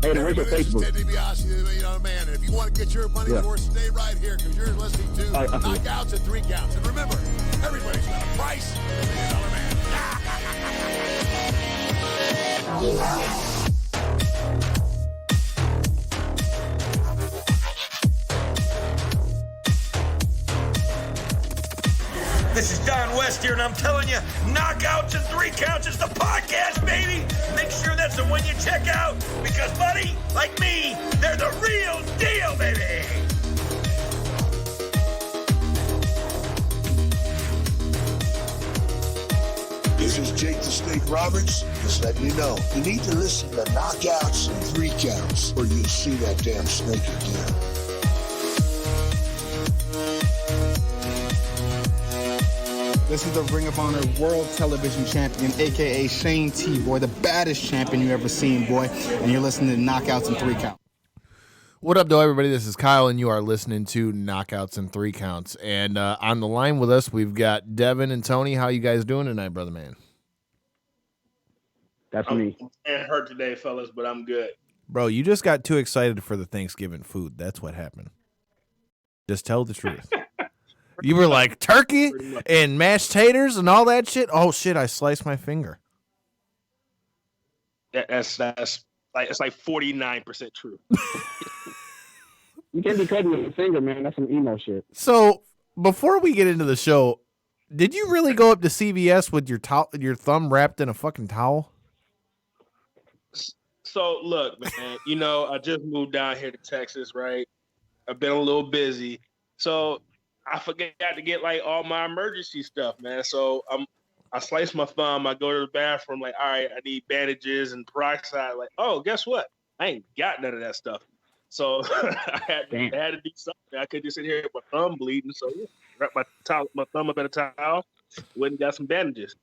Hey, where's your Facebook? Ted DiBiase, you know, man. And if you want to get your money's worth, stay right here because you're listening to Knockouts and 3 Counts. And remember, everybody's got a price. $1 million man. This is Don West here, and I'm telling you, Knockouts and 3 Counts is the podcast, baby. Make sure that's the one you check out, because, buddy, like me, they're the real deal, baby. This is Jake the Snake Roberts. Just letting you know, you need to listen to Knockouts and 3 Counts, or you'll see that damn snake again. This is the Ring of Honor World Television Champion, a.k.a. Shane T, boy, the baddest champion you ever seen, boy. And you're listening to Knockouts and 3 Counts. What up, though, everybody? This is Kyle, and you are listening to Knockouts and 3 Counts. And on the line with us, we've got Devin and Tony. How you guys doing tonight, brother man? That's me. I'm hurt today, fellas, but I'm good. Bro, you just got too excited for the Thanksgiving food. That's what happened. Just tell the truth. You were like, turkey and mashed taters and all that shit? Oh, shit, I sliced my finger. It's like 49% true. You can't be cutting with your finger, man. That's some emo shit. So, before we get into the show, did you really go up to CVS with your thumb wrapped in a fucking towel? So, look, man, you know, I just moved down here to Texas, right? I've been a little busy. So, I forgot to get like all my emergency stuff, man. So I slice my thumb. I go to the bathroom, like, all right, I need bandages and peroxide. Like, oh, guess what? I ain't got none of that stuff. So I had to do something. I couldn't just sit here with my thumb bleeding. So yeah, wrap my thumb up in a towel, went and got some bandages.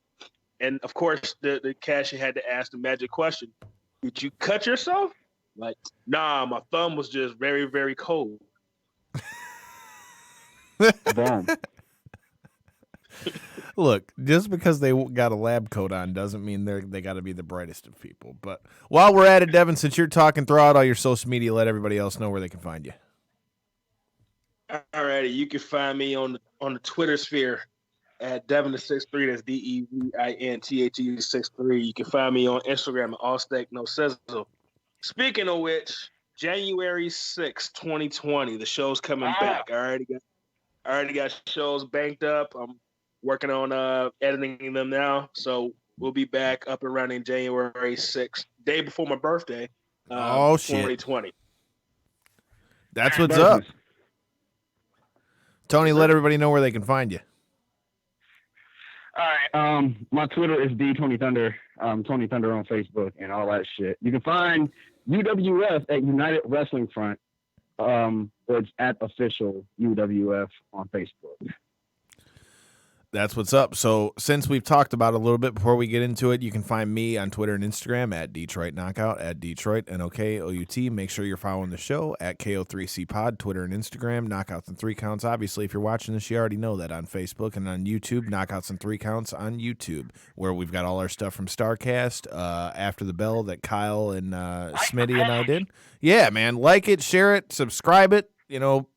And of course, the cashier had to ask the magic question: did you cut yourself? Like, nah, my thumb was just very, very cold. Boom. Look, just because they got a lab coat on doesn't mean they got to be the brightest of people. But while we're at it, Devin, since you're talking, throw out all your social media, let everybody else know where they can find you. All righty, you can find me on the Twitter sphere at Devin63. That's DEVINTHE63. You can find me on Instagram at All Steak No Sizzle. Speaking of which, January 6, 2020, the show's coming back. I already got shows banked up. I'm working on editing them now, so we'll be back up and running January 6th, day before my birthday. Oh shit! 2020. That's what's up. Tony, let everybody know where they can find you. All right. My Twitter is DTonyThunder. Tony Thunder on Facebook and all that shit. You can find UWF at United Wrestling Front. It's at official UWF on Facebook. That's what's up. So since we've talked about it a little bit before we get into it, you can find me on Twitter and Instagram at Detroit Knockout, at Detroit NOKOUT. Make sure you're following the show at KO3C Pod, Twitter and Instagram, Knockouts and 3 Counts. Obviously, if you're watching this, you already know that on Facebook, and on YouTube, Knockouts and 3 Counts on YouTube, where we've got all our stuff from StarCast, After the Bell that Kyle and Smitty and I did. Yeah, man, like it, share it, subscribe it, you know,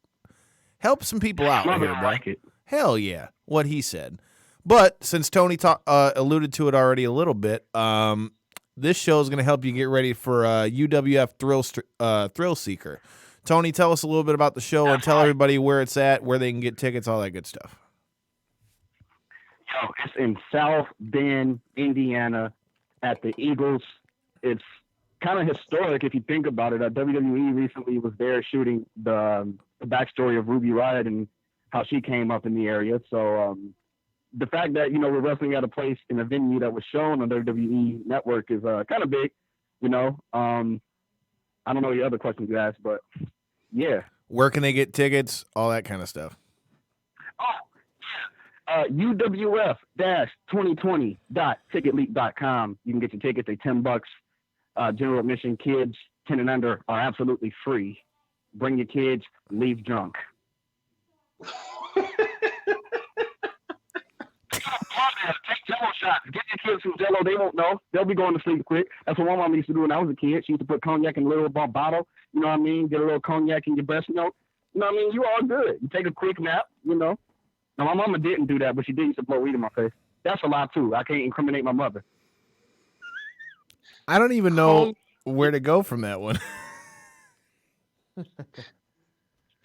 help some people out here, bro. Like it. Hell yeah, what he said. But since Tony alluded to it already a little bit, this show is going to help you get ready for UWF Thrill Seeker. Tony, tell us a little bit about the show and tell everybody where it's at, where they can get tickets, all that good stuff. Yo, it's in South Bend, Indiana, at the Eagles. It's kind of historic if you think about it. WWE recently was there shooting the backstory of Ruby Riott and how she came up in the area. So the fact that, you know, we're wrestling at a place in a venue that was shown on the WWE network is kind of big, you know. I don't know the other questions you asked, but yeah. Where can they get tickets? All that kind of stuff. UWF-2020.ticketleap.com. You can get your tickets. They're $10. General admission. Kids 10 and under are absolutely free. Bring your kids. Leave drunk. Yeah, take Jello shots. Get your kids some Jello. They won't know. They'll be going to sleep quick. That's what my mom used to do when I was a kid. She used to put cognac in a little bottle. You know what I mean? Get a little cognac in your breast milk. You know what I mean? You all good. You take a quick nap, you know. Now, my mama didn't do that, but she did used to blow weed in my face. That's a lot, too. I can't incriminate my mother. I don't even know where to go from that one.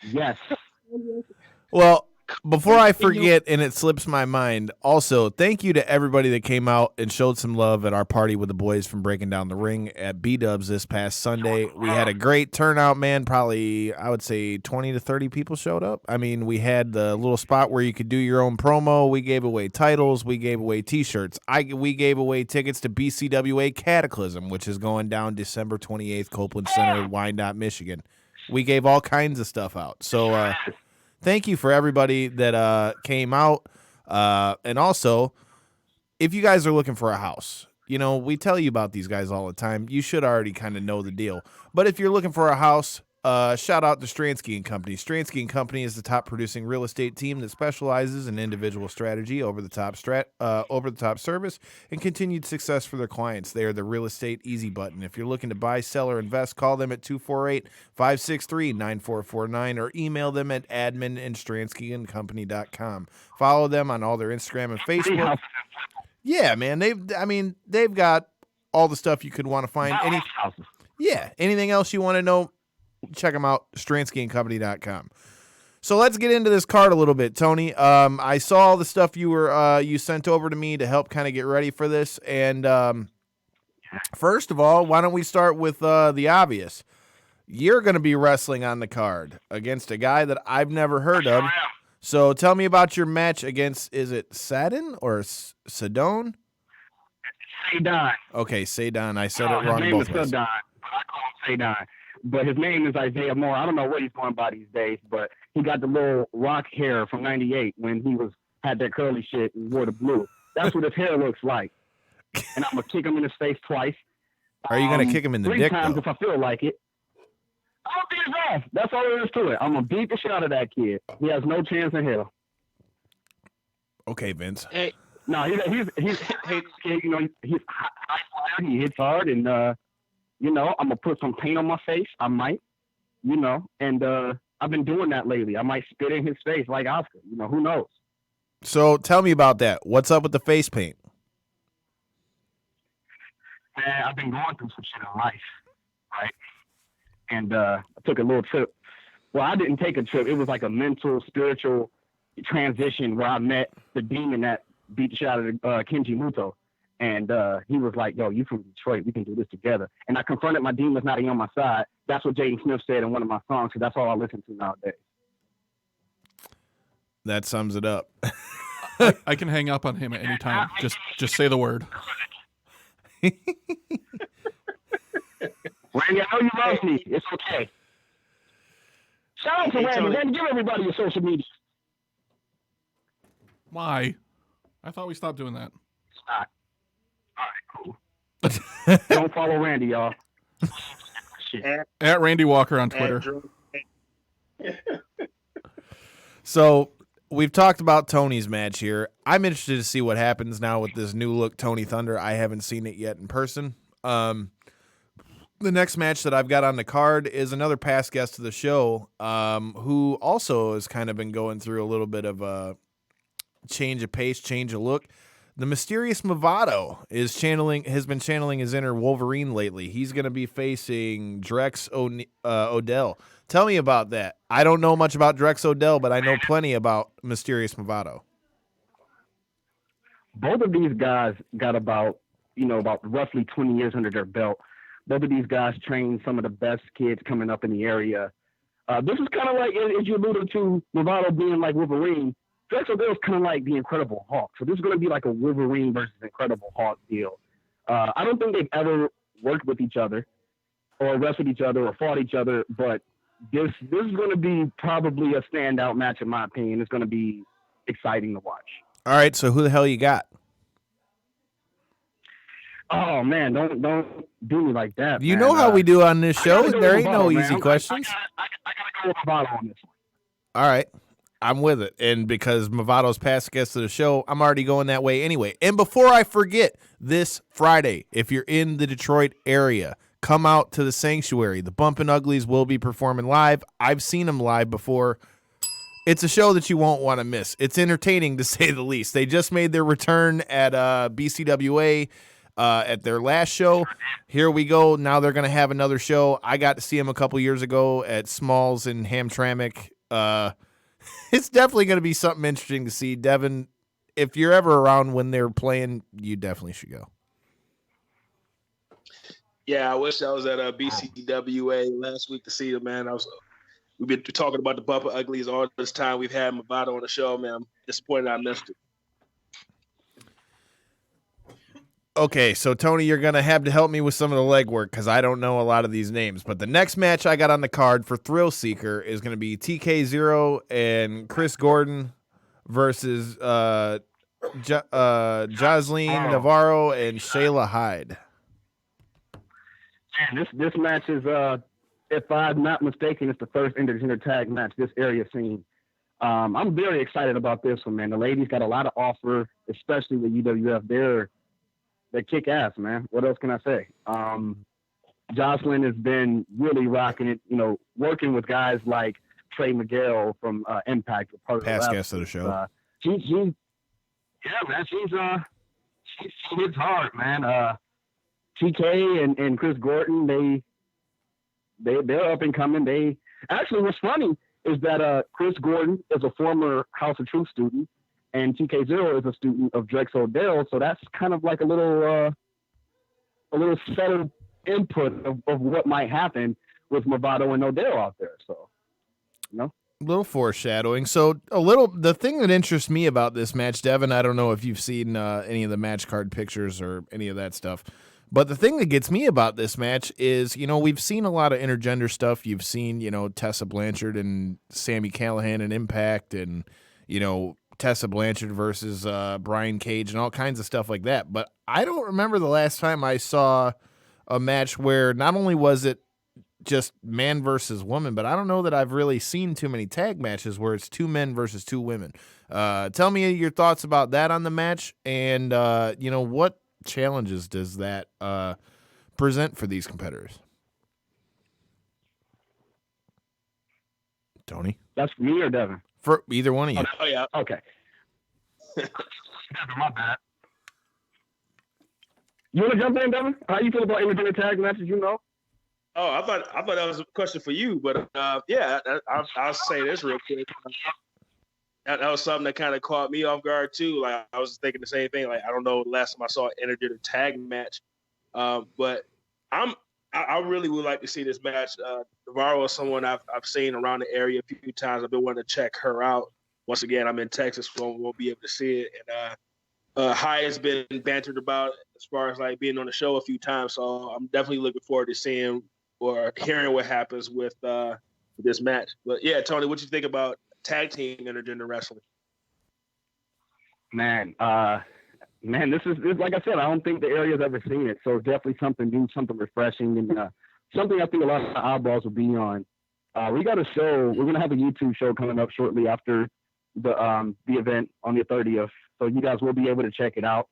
Yes. Well, before I forget and it slips my mind, also, thank you to everybody that came out and showed some love at our party with the boys from Breaking Down the Ring at B-Dubs this past Sunday. We had a great turnout, man. Probably, I would say, 20 to 30 people showed up. I mean, we had the little spot where you could do your own promo. We gave away titles. We gave away T-shirts. We gave away tickets to BCWA Cataclysm, which is going down December 28th, Copeland Center, Wyandotte, Michigan. We gave all kinds of stuff out. So, thank you for everybody that came out. And also, if you guys are looking for a house, you know, we tell you about these guys all the time. You should already kind of know the deal. But if you're looking for a house, shout out to Stransky & Company. Stransky & Company is the top producing real estate team that specializes in individual strategy, over-the-top service, and continued success for their clients. They are the real estate easy button. If you're looking to buy, sell, or invest, call them at 248-563-9449 or email them at admin@stranskyandcompany.com. Follow them on all their Instagram and Facebook. Yeah, man. They've got all the stuff you could want to find. Anything else you want to know, check them out, stranskyandcompany.com. So let's get into this card a little bit, Tony. I saw all the stuff you sent over to me to help kind of get ready for this. And first of all, why don't we start with the obvious? You're going to be wrestling on the card against a guy that I've never heard of. So tell me about your match against, is it Sadon or Sadone? Sadon. Okay, Sadon. I said it wrong both ways. His name is Sadon, but I call him Sadon. But his name is Isaiah Moore. I don't know what he's going by these days, but he got the little rock hair from '98 when he had that curly shit and wore the blue. That's what his hair looks like. And I'm going to kick him in his face twice. Are you going to kick him in the 3 dick, times though? if I feel like it. I'll beat his ass. That's all there is to it. I'm going to beat the shit out of that kid. He has no chance in hell. Okay, Vince. Hey. No, he's you know, he's high flyer. He hits hard, and you know, I'm gonna put some paint on my face. I might, you know, and I've been doing that lately. I might spit in his face like Oscar. You know, who knows? So tell me about that. What's up with the face paint? Man, I've been going through some shit in life, right? And I took a little trip. Well, I didn't take a trip. It was like a mental, spiritual transition where I met the demon that beat the shit out of Kenji Muto. And he was like, yo, you from Detroit. We can do this together. And I confronted my demons not on my side. That's what Jaden Smith said in one of my songs, because that's all I listen to nowadays. That sums it up. I can hang up on him at any time. Just say the word. Randy, I know you love me. It's okay. Shout out to Randy. Randy, give everybody your social media. Why? I thought we stopped doing that. All right, cool. Don't follow Randy, y'all. At Randy Walker on Twitter. So we've talked about Tony's match here. I'm interested to see what happens now with this new look Tony Thunder. I haven't seen it yet in person. The next match that I've got on the card is another past guest of the show, who also has kind of been going through a little bit of a change of pace, change of look. The mysterious Movado has been channeling his inner Wolverine lately. He's going to be facing Drex Odell. Tell me about that. I don't know much about Drex Odell, but I know plenty about mysterious Movado. Both of these guys got about roughly 20 years under their belt. Both of these guys trained some of the best kids coming up in the area. This is kind of like, as you alluded to, Movado being like Wolverine. Drex Odell's kind of like the Incredible Hulk. So this is going to be like a Wolverine versus Incredible Hulk deal. I don't think they've ever worked with each other or wrestled each other or fought each other, but this is going to be probably a standout match in my opinion. It's going to be exciting to watch. All right, so who the hell you got? Oh man, don't do me like that. You know how we do on this show. There ain't no easy questions. I gotta go with Movado on this one. All right. I'm with it. And because Movato's past guest of the show, I'm already going that way anyway. And before I forget, this Friday, if you're in the Detroit area, come out to the Sanctuary. The Bumpin' Uglies will be performing live. I've seen them live before. It's a show that you won't want to miss. It's entertaining, to say the least. They just made their return at BCWA at their last show. Here we go. Now they're going to have another show. I got to see them a couple years ago at Smalls in Hamtramck. It's definitely going to be something interesting to see. Devin, if you're ever around when they're playing, you definitely should go. Yeah, I wish I was at BCWA last week to see them, man. We've been talking about the Bumper Uglies all this time. We've had Movado on the show, man. I'm disappointed I missed it. Okay, so Tony, you're going to have to help me with some of the legwork because I don't know a lot of these names. But the next match I got on the card for Thrill Seeker is going to be TK0 and Chris Gordon versus Jocelyn Navarro and Shayla Hyde. Man, this match is, if I'm not mistaken, it's the first intergender tag match this area seen. I'm very excited about this one, man. The ladies got a lot of offer, especially with UWF. They kick ass, man. What else can I say? Jocelyn has been really rocking it, working with guys like Trey Miguel from Impact. Past guest of the show. She hits hard, man. TK and Chris Gordon, they're up and coming. Actually, what's funny is that Chris Gordon is a former House of Truth student, and TK0 is a student of Drexel Dale, so that's kind of like a little subtle input of what might happen with Movado and Odell out there. So, A little foreshadowing. So the thing that interests me about this match, Devin, I don't know if you've seen any of the match card pictures or any of that stuff, but the thing that gets me about this match is, we've seen a lot of intergender stuff. You've seen, Tessa Blanchard and Sami Callihan and Impact and, Tessa Blanchard versus Brian Cage and all kinds of stuff like that. But I don't remember the last time I saw a match where not only was it just man versus woman, but I don't know that I've really seen too many tag matches where it's 2 men versus 2 women. Tell me your thoughts about that on the match and, what challenges does that present for these competitors? Tony? That's for me or Devin? For either one of you. Oh, yeah. Okay. My bad. You want to jump in, Devin? How you feel about independent tag matches? Oh, I thought that was a question for you, but I'll say this real quick. That was something that kind of caught me off guard too. Like I was thinking the same thing. Like I don't know the last time I saw an intergender tag match, but I really would like to see this match. Navarro is someone I've seen around the area a few times. I've been wanting to check her out. Once again, I'm in Texas, so won't be able to see it. And Hyde has been bantered about as far as like being on the show a few times. So I'm definitely looking forward to seeing or hearing what happens with this match. But yeah, Tony, what you think about tag team intergender wrestling? Man, this is like I said, I don't think the area's ever seen it. So definitely something new, something refreshing, and something I think a lot of eyeballs will be on. We got a show. We're gonna have a YouTube show coming up shortly after the event on the 30th. So you guys will be able to check it out.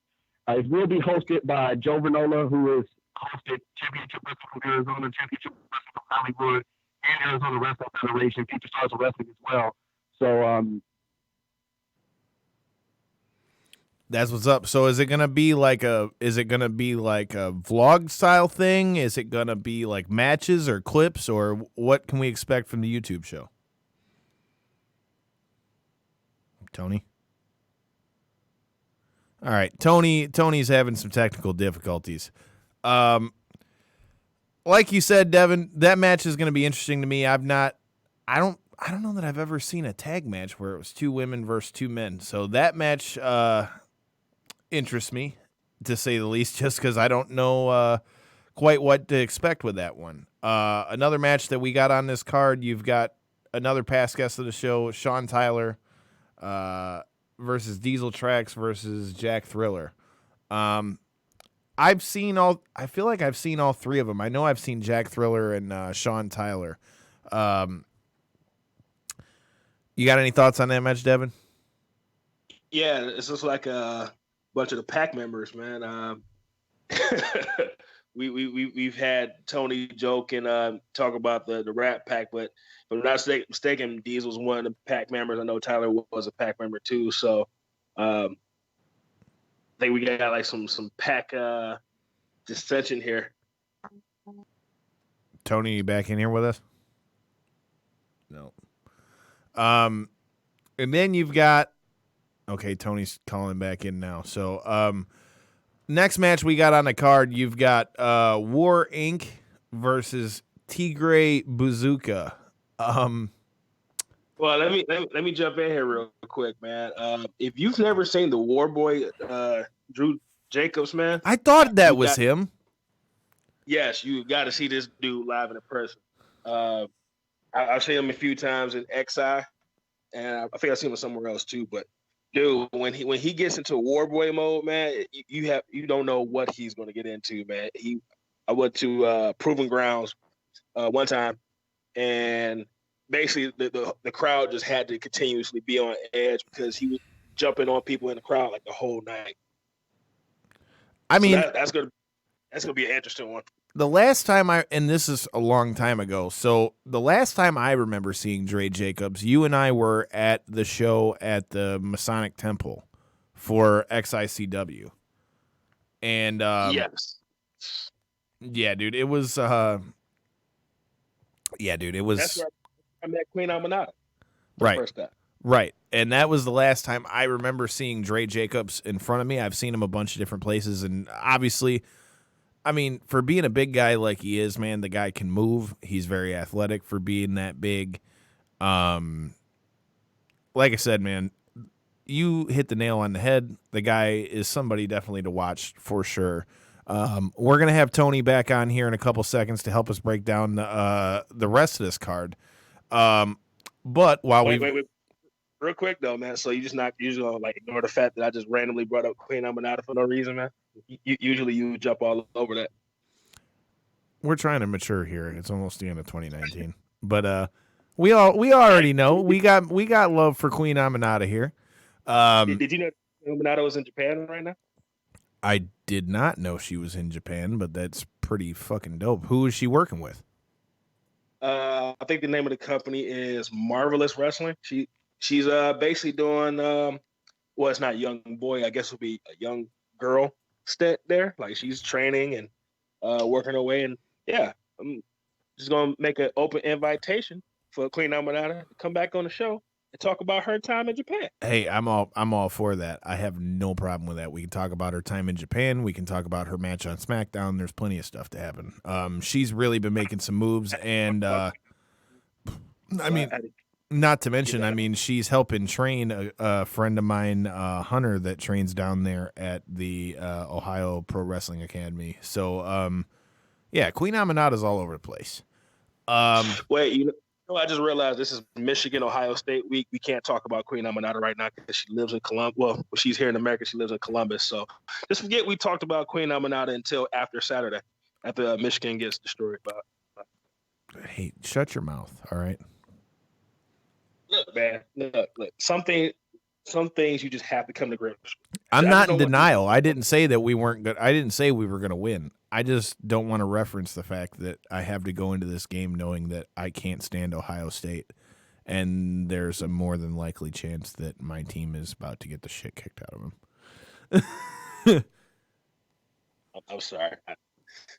It will be hosted by Joe Vernola, who has hosted Championship Wrestling from Arizona, Championship Wrestling from Hollywood, and Arizona Wrestling Federation, Future Stars of Wrestling as well. So that's what's up. So is it gonna be like a vlog style thing? Is it gonna be like matches or clips, or what can we expect from the YouTube show? Tony? All right. Tony's having some technical difficulties. Like you said, Devin, that match is gonna be interesting to me. I don't know that I've ever seen a tag match where it was 2 women versus 2 men. So that match interests me, to say the least, just because I don't know quite what to expect with that one. Another match that we got on this card, you've got another past guest of the show, Sean Tyler versus Diesel Trax versus Jack Thriller. I feel like I've seen all 3 of them. I know I've seen Jack Thriller and Sean Tyler. You got any thoughts on that match, Devin? Yeah, it's just like a bunch of the Pac members, man. We've had Tony joke and talk about the Rat Pack, but if I'm not mistaken, Diesel's one of the Pac members. I know Tyler was a Pac member too, so I think we got like some Pac dissension here. Tony, you back in here with us? No. And then you've got. Okay, Tony's calling back in now. So, next match we got on the card, you've got War Inc. versus Tigre Bazooka. Well, let me jump in here real quick, man. If you've never seen the War Boy, Drew Jacobs, man, I thought that was him. Yes, you got to see this dude live and in person. I've seen him a few times in XI, and I think I've seen him somewhere else too. But dude, when he gets into War Boy mode, man, you don't know what he's going to get into, man. I went to Proving Grounds one time, and basically the crowd just had to continuously be on edge because he was jumping on people in the crowd like the whole night. I mean, that's gonna be an interesting one. The last time and this is a long time ago, so the last time I remember seeing Dre Jacobs, you and I were at the show at the Masonic Temple for XICW. And yes. Yeah, dude, it was That's where I met Queen Aminata. Right. First time. Right. And that was the last time I remember seeing Dre Jacobs in front of me. I've seen him a bunch of different places, and obviously, I mean, for being a big guy like he is, man, the guy can move. He's very athletic for being that big. Like I said, man, you hit the nail on the head. The guy is somebody definitely to watch for sure. We're going to have Tony back on here in a couple seconds to help us break down the rest of this card. But while wait, real quick though, man. So you just not usually like ignore the fact that I just randomly brought up Queen Aminata for no reason, man. Usually you jump all over that. We're trying to mature here. It's almost the end of 2019, but we already know we got love for Queen Aminata here. Did you know Aminata was in Japan right now? I did not know she was in Japan, but that's pretty fucking dope. Who is she working with? I think the name of the company is Marvelous Wrestling. She's basically doing well, it's not young boy. I guess it'll be a young girl stint there. Like she's training and working her way. And yeah, I'm just gonna make an open invitation for Queen Aminata to come back on the show and talk about her time in Japan. Hey, I'm all for that. I have no problem with that. We can talk about her time in Japan. We can talk about her match on SmackDown. There's plenty of stuff to happen. She's really been making some moves, and I mean, not to mention, I mean, she's helping train a friend of mine, Hunter, that trains down there at the Ohio Pro Wrestling Academy. So, yeah, Queen Aminata's all over the place. Wait, I just realized this is Michigan, Ohio State week. We can't talk about Queen Aminata right now because she lives in Columbus. Well, she's here in America. She lives in Columbus. So just forget we talked about Queen Aminata until after Saturday, after Michigan gets destroyed. Hey, shut your mouth, all right? Look, man. Look. Some things you just have to come to grips with. I'm not in denial. I didn't say that we weren't good. I didn't say we were going to win. I just don't want to reference the fact that I have to go into this game knowing that I can't stand Ohio State, and there's a more than likely chance that my team is about to get the shit kicked out of them. I'm sorry.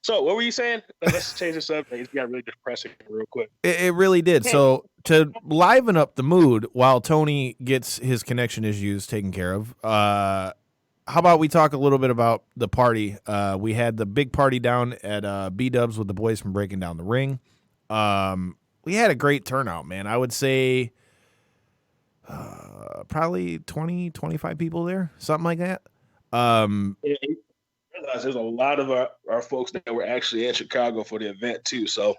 So what were you saying? Let's change this up. It's got really depressing real quick. It really did. So to liven up the mood while Tony gets his connection issues taken care of, how about we talk a little bit about the party? We had the big party down at B-Dubs with the boys from Breaking Down the Ring. We had a great turnout, man. I would say probably 20, 25 people there, something like that. There's a lot of our folks that were actually in Chicago for the event too. So,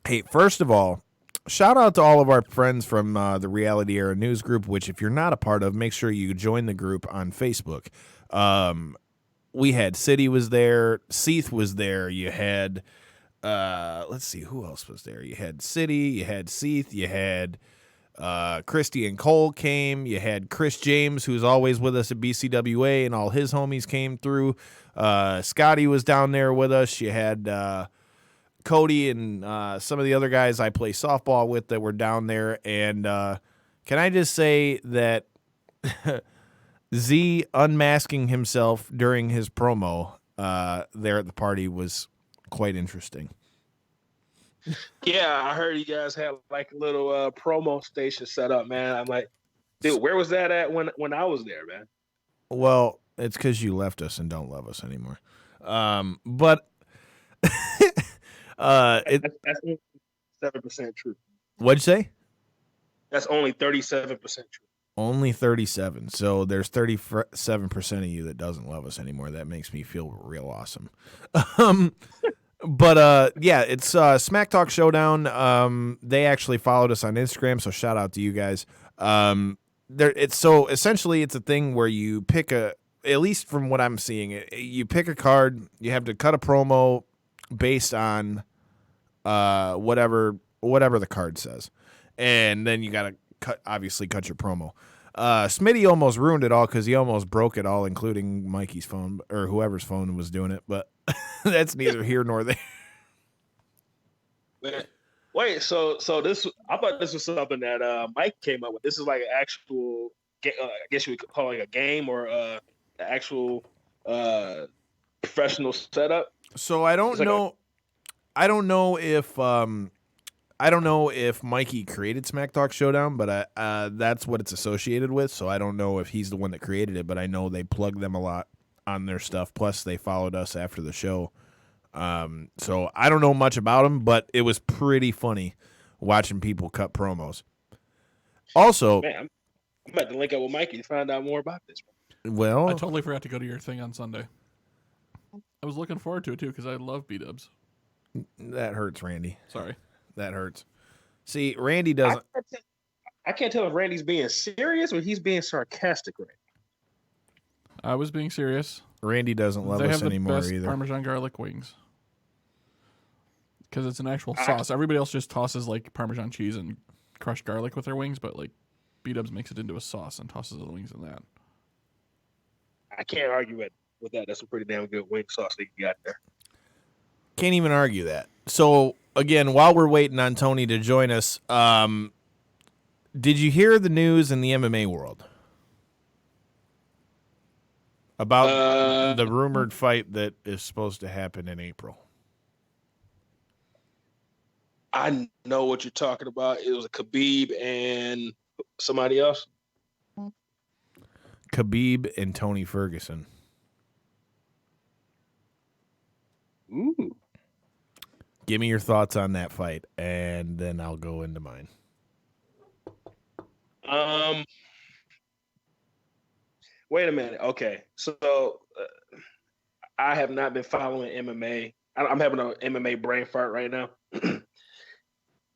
hey, first of all, shout out to all of our friends from the Reality Era News Group, which if you're not a part of, make sure you join the group on Facebook. We had City was there, Seath was there, you had let's see who else was there. You had City, you had Seath, you had Christy and Cole came. You had Chris James, who's always with us at BCWA, and all his homies came through. Scotty was down there with us. You had Cody and some of the other guys I play softball with that were down there. And can I just say that Z unmasking himself during his promo there at the party was quite interesting. Yeah, I heard you guys had like a little promo station set up, man. I'm like, dude, where was that at when I was there, man? Well, it's because you left us and don't love us anymore. But That's 7% true. What'd you say? That's only 37% true. Only 37. So there's 37% of you that doesn't love us anymore. That makes me feel real awesome. But yeah, it's Smack Talk Showdown. They actually followed us on Instagram, so shout out to you guys. So essentially it's a thing where you pick at least from what I'm seeing, you pick a card, you have to cut a promo based on whatever the card says. And then you got to obviously cut your promo. Smitty almost ruined it all because he almost broke it all, including Mikey's phone or whoever's phone was doing it. But that's neither here nor there. Wait, so this, I thought this was something that Mike came up with. This is like an actual, I guess you would call it a game or an actual professional setup. So I don't know. I don't know if Mikey created Smack Talk Showdown, but that's what it's associated with. So I don't know if he's the one that created it, but I know they plug them a lot on their stuff. Plus, they followed us after the show. So I don't know much about them, but it was pretty funny watching people cut promos. Also, man, I'm about to link up with Mikey to find out more about this. Well, I totally forgot to go to your thing on Sunday. I was looking forward to it too because I love B-dubs. That hurts, Randy. Sorry. That hurts. See, Randy doesn't. I can't tell if Randy's being serious or he's being sarcastic right now. I was being serious. Randy doesn't love us anymore either. Parmesan garlic wings. Because it's an actual sauce. Everybody else just tosses like Parmesan cheese and crushed garlic with their wings, but like B-dubs makes it into a sauce and tosses the wings in that. I can't argue with that. That's a pretty damn good wing sauce that you got there. Can't even argue that. So, again, while we're waiting on Tony to join us, did you hear the news in the MMA world about the rumored fight that is supposed to happen in April? I know what you're talking about. It was a Khabib and somebody else. Khabib and Tony Ferguson. Ooh. Give me your thoughts on that fight, and then I'll go into mine. Wait a minute. Okay, so I have not been following MMA. I'm having an MMA brain fart right now.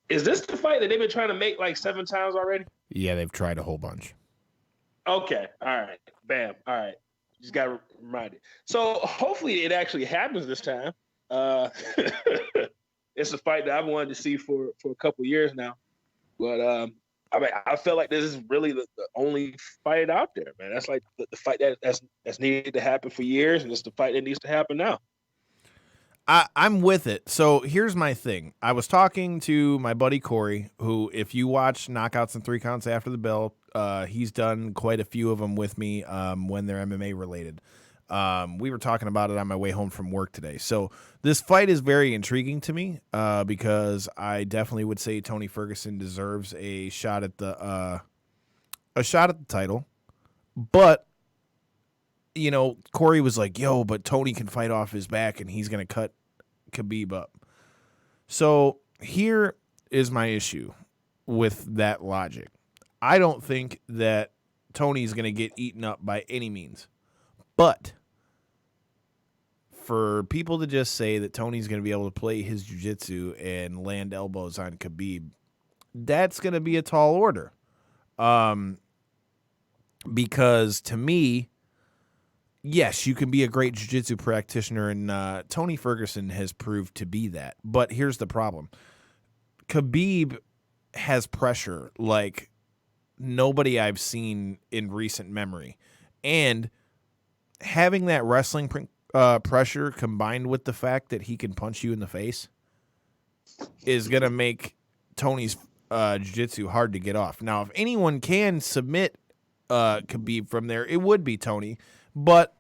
Is this the fight that they've been trying to make like 7 times already? Yeah, they've tried a whole bunch. Okay. All right. Bam. All right. Just got reminded. So hopefully it actually happens this time. It's a fight that I've wanted to see for a couple years now. But I mean, I feel like this is really the only fight out there, man. That's like the fight that's needed to happen for years, and it's the fight that needs to happen now. I'm with it. So here's my thing. I was talking to my buddy Corey, who, if you watch Knockouts and 3 Counts After the Bell, he's done quite a few of them with me when they're MMA related. We were talking about it on my way home from work today. So this fight is very intriguing to me because I definitely would say Tony Ferguson deserves a shot at the title. But you know, Corey was like, "Yo, but Tony can fight off his back, and he's gonna cut Khabib up." So here is my issue with that logic. I don't think that Tony's gonna get eaten up by any means, but for people to just say that Tony's going to be able to play his jiu-jitsu and land elbows on Khabib, that's going to be a tall order. Because to me, yes, you can be a great jiu-jitsu practitioner, and Tony Ferguson has proved to be that. But here's the problem. Khabib has pressure like nobody I've seen in recent memory. And having that wrestling pressure combined with the fact that he can punch you in the face is going to make Tony's jiu-jitsu hard to get off. Now, if anyone can submit Khabib from there, it would be Tony. But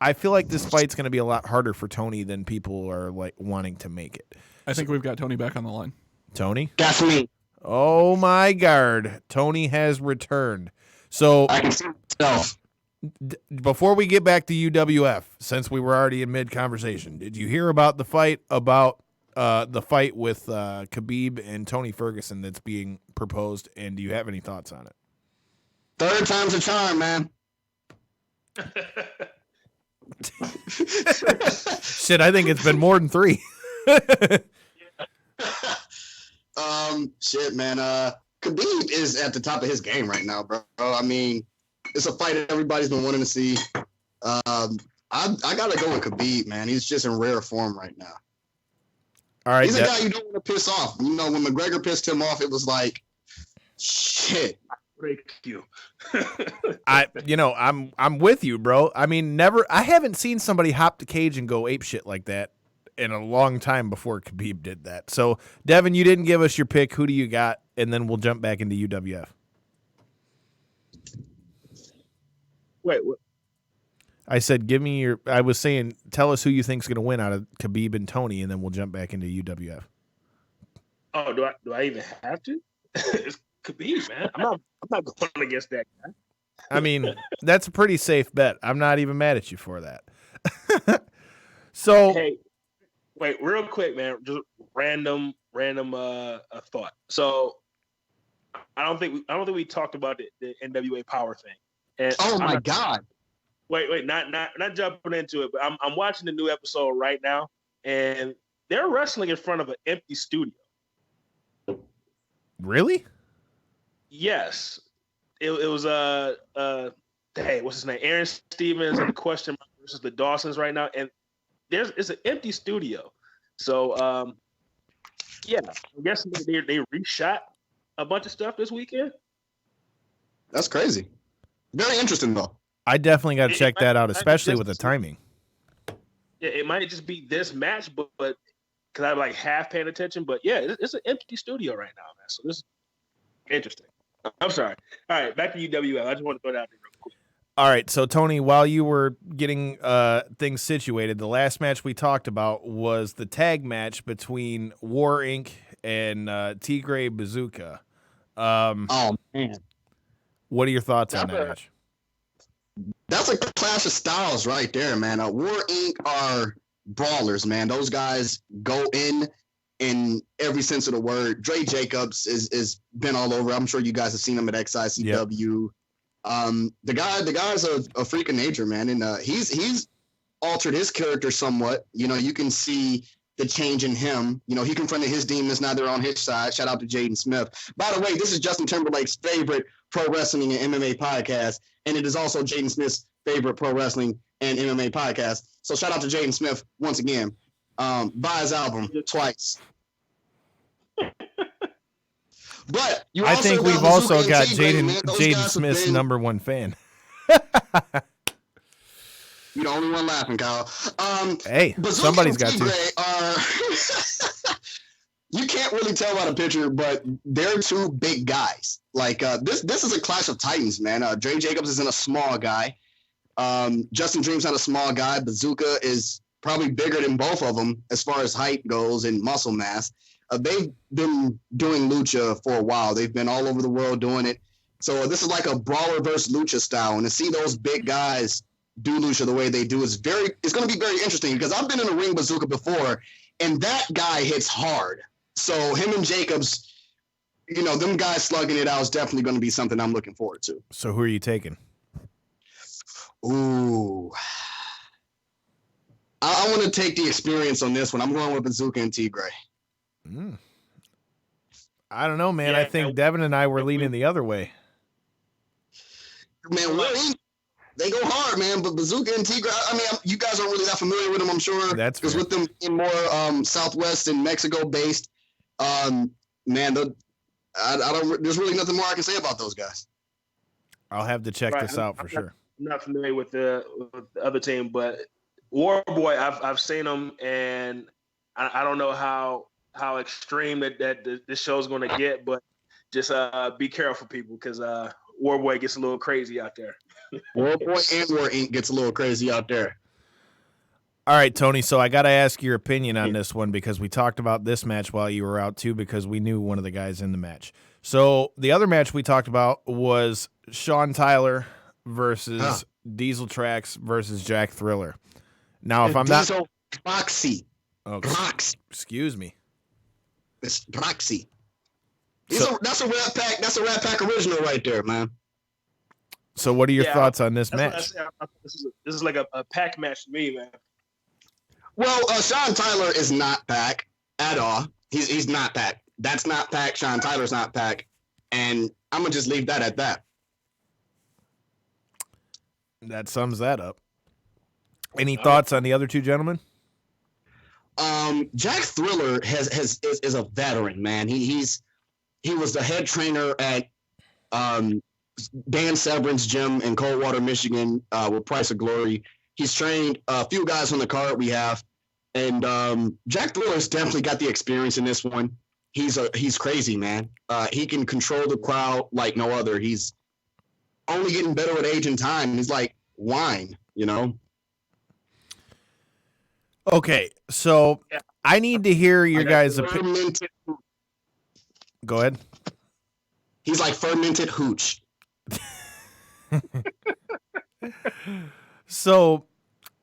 I feel like this fight's going to be a lot harder for Tony than people are like wanting to make it. I think we've got Tony back on the line. Tony? That's me. Oh, my God. Tony has returned. So I can see myself. Before we get back to UWF, since we were already in mid-conversation, did you hear about the fight with Khabib and Tony Ferguson that's being proposed, and do you have any thoughts on it? Third time's a charm, man. Shit, I think it's been more than 3. Shit, man. Khabib is at the top of his game right now, bro. I mean, it's a fight everybody's been wanting to see. I gotta go with Khabib, man. He's just in rare form right now. All right, he's a guy you don't want to piss off. You know, when McGregor pissed him off, it was like, shit. Break you. I'm with you, bro. I mean, I haven't seen somebody hop the cage and go ape shit like that in a long time before Khabib did that. So, Devin, you didn't give us your pick. Who do you got? And then we'll jump back into UWF. Wait, what? I said, tell us who you think's going to win out of Khabib and Tony, and then we'll jump back into UWF. Oh, do I even have to? It's Khabib, man. I'm not going against that guy. I mean, that's a pretty safe bet. I'm not even mad at you for that. So, hey, wait, real quick, man. Just random thought. So, I don't think we talked about the NWA Power thing. And oh my God! Wait, not jumping into it, but I'm watching the new episode right now, and they're wrestling in front of an empty studio. Really? Yes. It was what's his name? Aaron Stevens and the Question Mark versus the Dawsons right now, and it's an empty studio. So I'm guessing they reshot a bunch of stuff this weekend. That's crazy. Very interesting though. I definitely got to check that out, especially with the timing. Yeah, it might just be this match, but because I'm like half paying attention. But yeah, it's an empty studio right now, man. So this is interesting. I'm sorry. All right, back to UWF. I just want to throw that out there real quick. All right, so Tony, while you were getting things situated, the last match we talked about was the tag match between War Inc. and Tigre Bazooka. Oh man, what are your thoughts on that match? That's a clash of styles right there, man. War Inc. are brawlers, man. Those guys go in every sense of the word. Dre Jacobs is been all over. I'm sure you guys have seen him at XICW. Yep. The guy's a freak of nature, man, and he's altered his character somewhat. You know, you can see the change in him. You know, he confronted his demons. Now they're on his side. Shout out to Jaden Smith. By the way, this is Justin Timberlake's favorite pro wrestling and MMA podcast, and it is also Jaden Smith's favorite pro wrestling and MMA podcast. So shout out to Jaden Smith once again. Buy his album twice. But I think we've also got Jaden Smith's #1 fan. You're the only one laughing, Kyle. Hey, somebody's got to. You can't really tell by the picture, but they're two big guys. Like this is a clash of titans, man. Dre Jacobs isn't a small guy. Justin Dream's not a small guy. Bazooka is probably bigger than both of them as far as height goes and muscle mass. They've been doing lucha for a while. They've been all over the world doing it. So this is like a brawler versus lucha style. And to see those big guys do lucha the way they do it's going to be very interesting because I've been in a ring Bazooka before, and that guy hits hard. So him and Jacobs, you know, them guys slugging it out is definitely going to be something I'm looking forward to. So who are you taking? Ooh. I want to take the experience on this one. I'm going with Bazooka and Tigre. I don't know, man. I think Devin and I were leaning the other way. Man, they go hard, man. But Bazooka and Tigre, I mean, you guys aren't really that familiar with them, I'm sure. That's because with them being more Southwest and Mexico based, man, I don't. There's really nothing more I can say about those guys. I'll have to check this out for sure. I'm not familiar with the other team, but War Boy, I've seen him, and I don't know how extreme that this show's going to get, but just be careful, people, because War Boy gets a little crazy out there. War Boy and War Inc. gets a little crazy out there. All right, Tony, so I got to ask your opinion on this one because we talked about this match while you were out, too, because we knew one of the guys in the match. So the other match we talked about was Sean Tyler versus Diesel Trax versus Jack Thriller. Now, if I'm Diesel Proxy. Proxy. Excuse me. It's Proxy. That's a Rat Pack. That's a Rat Pack original right there, man. So what are your thoughts on this match? This is like a pack match to me, man. Well, Sean Tyler is not Pac at all. He's not Pac. That's not Pac. Sean Tyler's not Pac. And I'm going to just leave that at that. That sums that up. Any thoughts on the other two gentlemen? Jack Thriller is a veteran, man. He was the head trainer at Dan Severin's gym in Coldwater, Michigan, with Price of Glory. He's trained a few guys on the card we have, and Jack Thriller's definitely got the experience in this one. He's crazy, man. He can control the crowd like no other. He's only getting better with age and time. He's like wine, you know. Okay, so I need to hear your guys' opinion. Go ahead. He's like fermented hooch. So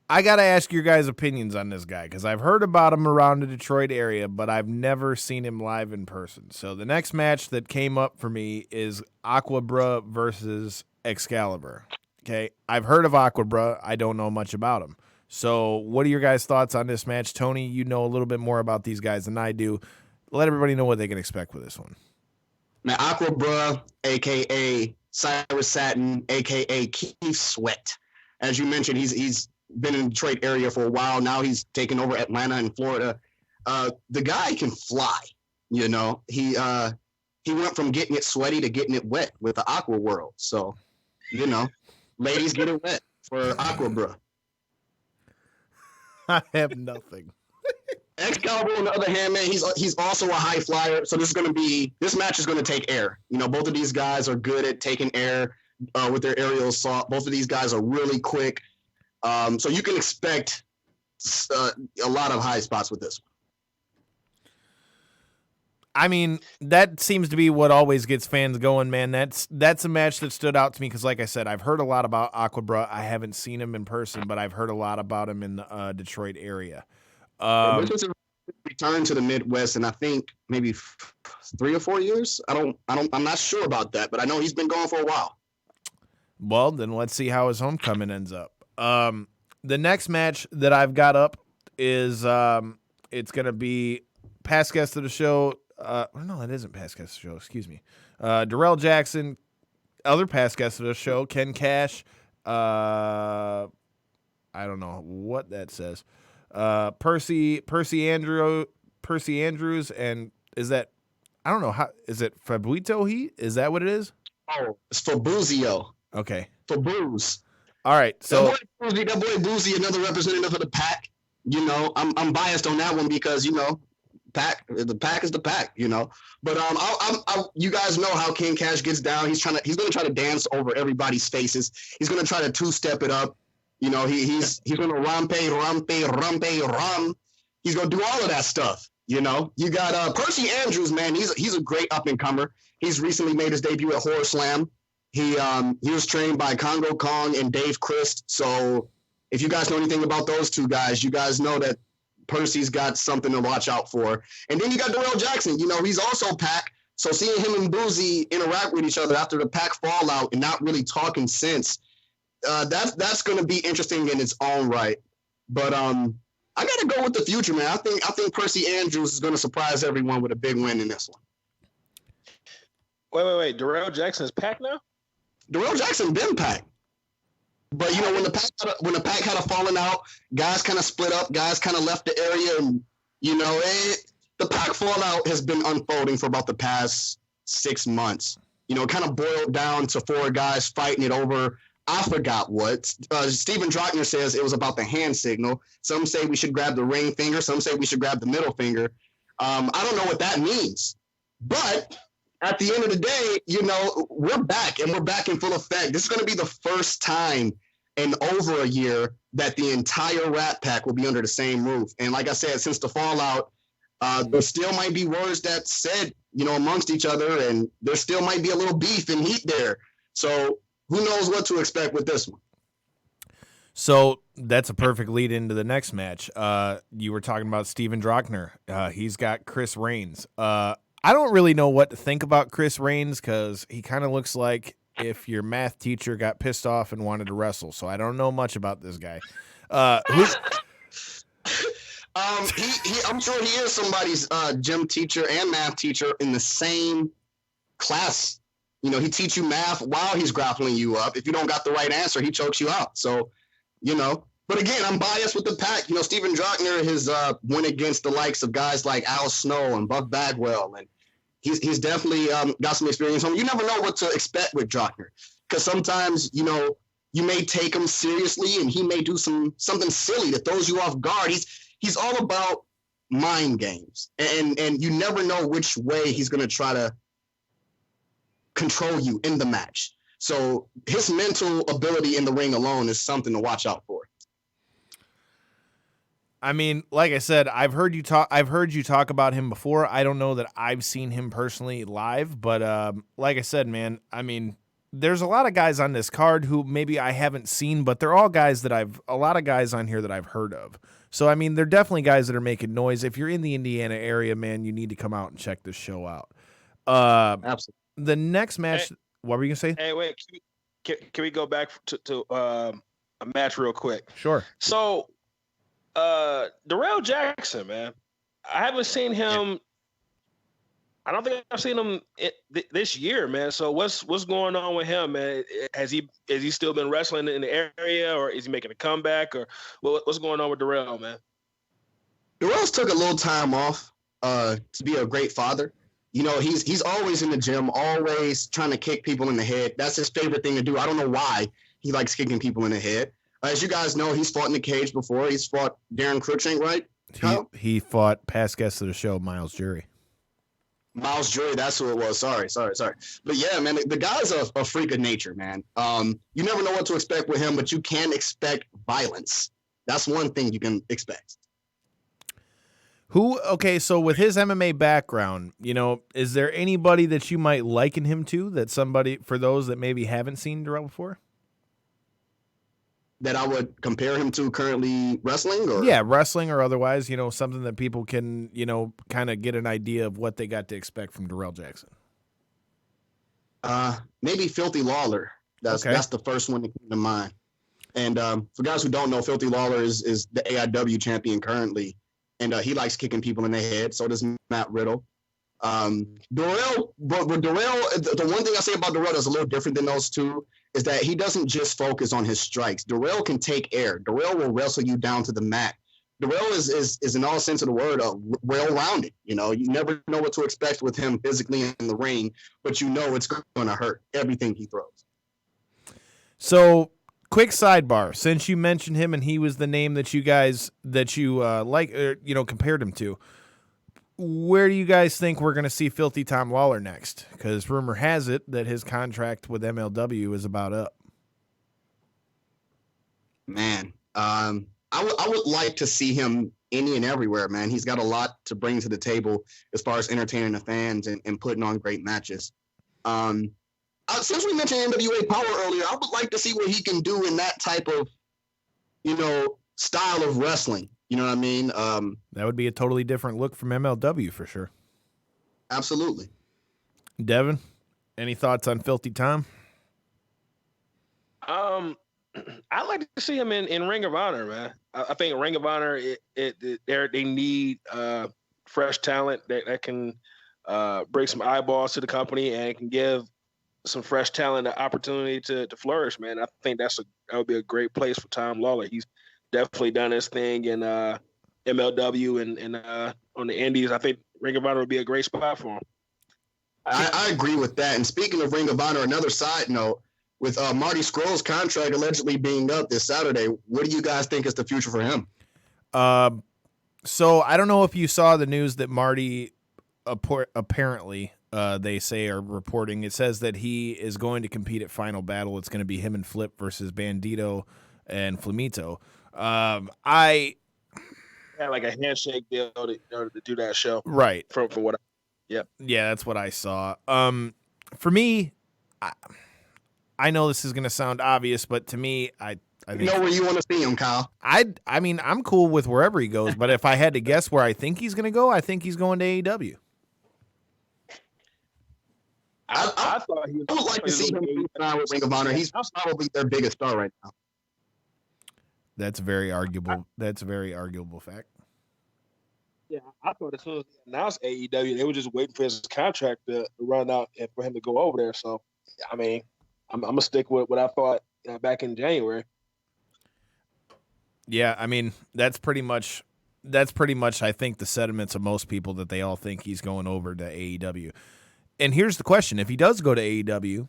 I got to ask your guys' opinions on this guy because I've heard about him around the Detroit area, but I've never seen him live in person. So the next match that came up for me is Aquabra versus Excalibur. Okay, I've heard of Aquabra. I don't know much about him. So what are your guys' thoughts on this match? Tony, you know a little bit more about these guys than I do. Let everybody know what they can expect with this one. Now, Aquabra, a.k.a. Cyrus Satin, a.k.a. Keith Sweat. As you mentioned, he's been in the Detroit area for a while. Now he's taken over Atlanta and Florida. The guy can fly, you know. He went from getting it sweaty to getting it wet with the Aqua World. So, you know, ladies get it wet for Aquabra. I have nothing. Excalibur, on the other hand, man, he's also a high flyer. So this match is going to take air. You know, both of these guys are good at taking air with their aerial assault. Both of these guys are really quick. So you can expect a lot of high spots with this one. I mean, that seems to be what always gets fans going, man. That's a match that stood out to me because, like I said, I've heard a lot about Aquabra. I haven't seen him in person, but I've heard a lot about him in the Detroit area. This was a return to the Midwest, and I think maybe 3 or 4 years. I'm not sure about that, but I know he's been going for a while. Well, then let's see how his homecoming ends up. The next match that I've got up is it's going to be past guest of the show. No, it isn't past guest of the show. Excuse me. Darrell Jackson, other past guest of the show, Ken Cash. I don't know what that says. Percy Andrews, and is that, I don't know how, is it Fabuito Is that what it is? Oh, it's Fabuzio. Okay. Fabuz. All right. So that boy Boozy, another representative of the pack. You know, I'm biased on that one because, you know, the pack is the pack, you know. But you guys know how King Cash gets down. He's gonna try to dance over everybody's faces. He's gonna try to two-step it up. You know, he's gonna ram. He's gonna do all of that stuff. You know, you got Percy Andrews, man. He's a great up and comer. He's recently made his debut at Horror Slam. He was trained by Congo Kong and Dave Christ. So if you guys know anything about those two guys, you guys know that Percy's got something to watch out for. And then you got Darrell Jackson. You know, he's also Pac. So seeing him and Boozy interact with each other after the Pac fallout and not really talking sense, that's going to be interesting in its own right. But I got to go with the future, man. I think Percy Andrews is going to surprise everyone with a big win in this one. Wait. Darrell Jackson is Pac now? Darrell Jackson been Pac. But, you know, when the pack had a falling out, guys kind of split up, guys kind of left the area. And, you know, the pack fallout has been unfolding for about the past 6 months. You know, it kind of boiled down to 4 guys fighting it over. I forgot what. Steven Druckner says it was about the hand signal. Some say we should grab the ring finger. Some say we should grab the middle finger. I don't know what that means. But at the end of the day, you know, we're back, and we're back in full effect. This is going to be the first time in over a year that the entire Rat Pack will be under the same roof. And like I said, since the fallout, there still might be words that said, you know, amongst each other, and there still might be a little beef and heat there. So who knows what to expect with this one? So that's a perfect lead into the next match. You were talking about Steven Druckner. He's got Chris Reigns. I don't really know what to think about Chris Reigns because he kind of looks like if your math teacher got pissed off and wanted to wrestle. So I don't know much about this guy. I'm sure he is somebody's gym teacher and math teacher in the same class. You know, he teach you math while he's grappling you up. If you don't got the right answer, he chokes you out. So, you know, but again, I'm biased with the Pack. You know, Steven Druckner has went against the likes of guys like Al Snow and Buck Bagwell, and he's definitely got some experience. You never know what to expect with Druckner because sometimes, you know, you may take him seriously and he may do something silly that throws you off guard. He's all about mind games, and you never know which way he's going to try to control you in the match. So his mental ability in the ring alone is something to watch out for. I mean, like I said, I've heard you talk about him before. I don't know that I've seen him personally live, but like I said, man, I mean, there's a lot of guys on this card who maybe I haven't seen, but they're all guys that a lot of guys on here that I've heard of. So, I mean, they're definitely guys that are making noise. If you're in the Indiana area, man, you need to come out and check this show out. Absolutely. The next match, what were you going to say? Hey, wait, can we go back to a match real quick? Sure. So, Darrell Jackson, man, I haven't seen him. I don't think I've seen him this year, man. So what's going on with him, man? Has he still been wrestling in the area, or is he making a comeback, or what's going on with Darrell, man? Darrell's took a little time off to be a great father. You know, he's always in the gym, always trying to kick people in the head. That's his favorite thing to do. I don't know why he likes kicking people in the head. As you guys know, he's fought in the cage before. He's fought Darren Cruikshank, right? He fought past guest of the show, Miles Jury. Miles Jury, that's who it was. Sorry. But yeah, man, the guy's a freak of nature, man. You never know what to expect with him, but you can expect violence. That's one thing you can expect. Okay, so with his MMA background, you know, is there anybody that you might liken him to, that somebody, for those that maybe haven't seen Darrell before? That I would compare him to currently wrestling? Or? Yeah, wrestling or otherwise, you know, something that people can, you know, kind of get an idea of what they got to expect from Darrell Jackson. Maybe Filthy Lawler. That's the first one that came to mind. And for guys who don't know, Filthy Lawler is the AIW champion currently. And he likes kicking people in the head. So does Matt Riddle. Darrell, but Darrell, the one thing I say about Darrell that's a little different than those two is that he doesn't just focus on his strikes. Darrell can take air. Darrell will wrestle you down to the mat. Darrell is in all sense of the word, well-rounded. You know, you never know what to expect with him physically in the ring, but you know it's going to hurt everything he throws. So, quick sidebar. Since you mentioned him and he was the name that you guys compared him to, where do you guys think we're going to see Filthy Tom Lawler next? Because rumor has it that his contract with MLW is about up. Man, I would like to see him any and everywhere, man. He's got a lot to bring to the table as far as entertaining the fans and putting on great matches. Since we mentioned NWA Power earlier, I would like to see what he can do in that type of, you know, style of wrestling. You know what I mean? That would be a totally different look from MLW for sure. Absolutely. Devin, any thoughts on Filthy Tom? I'd like to see him in Ring of Honor, man. I think Ring of Honor, they need fresh talent that can bring some eyeballs to the company and can give some fresh talent the opportunity to flourish, man. I think that would be a great place for Tom Lawler. He's definitely done his thing in MLW and on the Indies. I think Ring of Honor would be a great spot for him. I agree with that. And speaking of Ring of Honor, another side note, with Marty Scurll's contract allegedly being up this Saturday, what do you guys think is the future for him? So I don't know if you saw the news that Marty apparently they say are reporting. It says that he is going to compete at Final Battle. It's going to be him and Flip versus Bandito and Flamito. I had like a handshake deal to do that show. Right. For what yeah, that's what I saw. For me, I know this is going to sound obvious, but to me, I think, you know where you want to see him, Kyle. I mean, I'm cool with wherever he goes, but if I had to guess where I think he's going to go, I think he's going to AEW. I thought I would like to see him with Ring of Honor. He's probably their biggest star right now. That's very arguable. That's a very arguable fact. Yeah, I thought as soon as they announced AEW, they were just waiting for his contract to run out and for him to go over there. So, I mean, I'm gonna stick with what I thought back in January. Yeah, I mean, that's pretty much I think the sentiments of most people, that they all think he's going over to AEW. And here's the question: if he does go to AEW,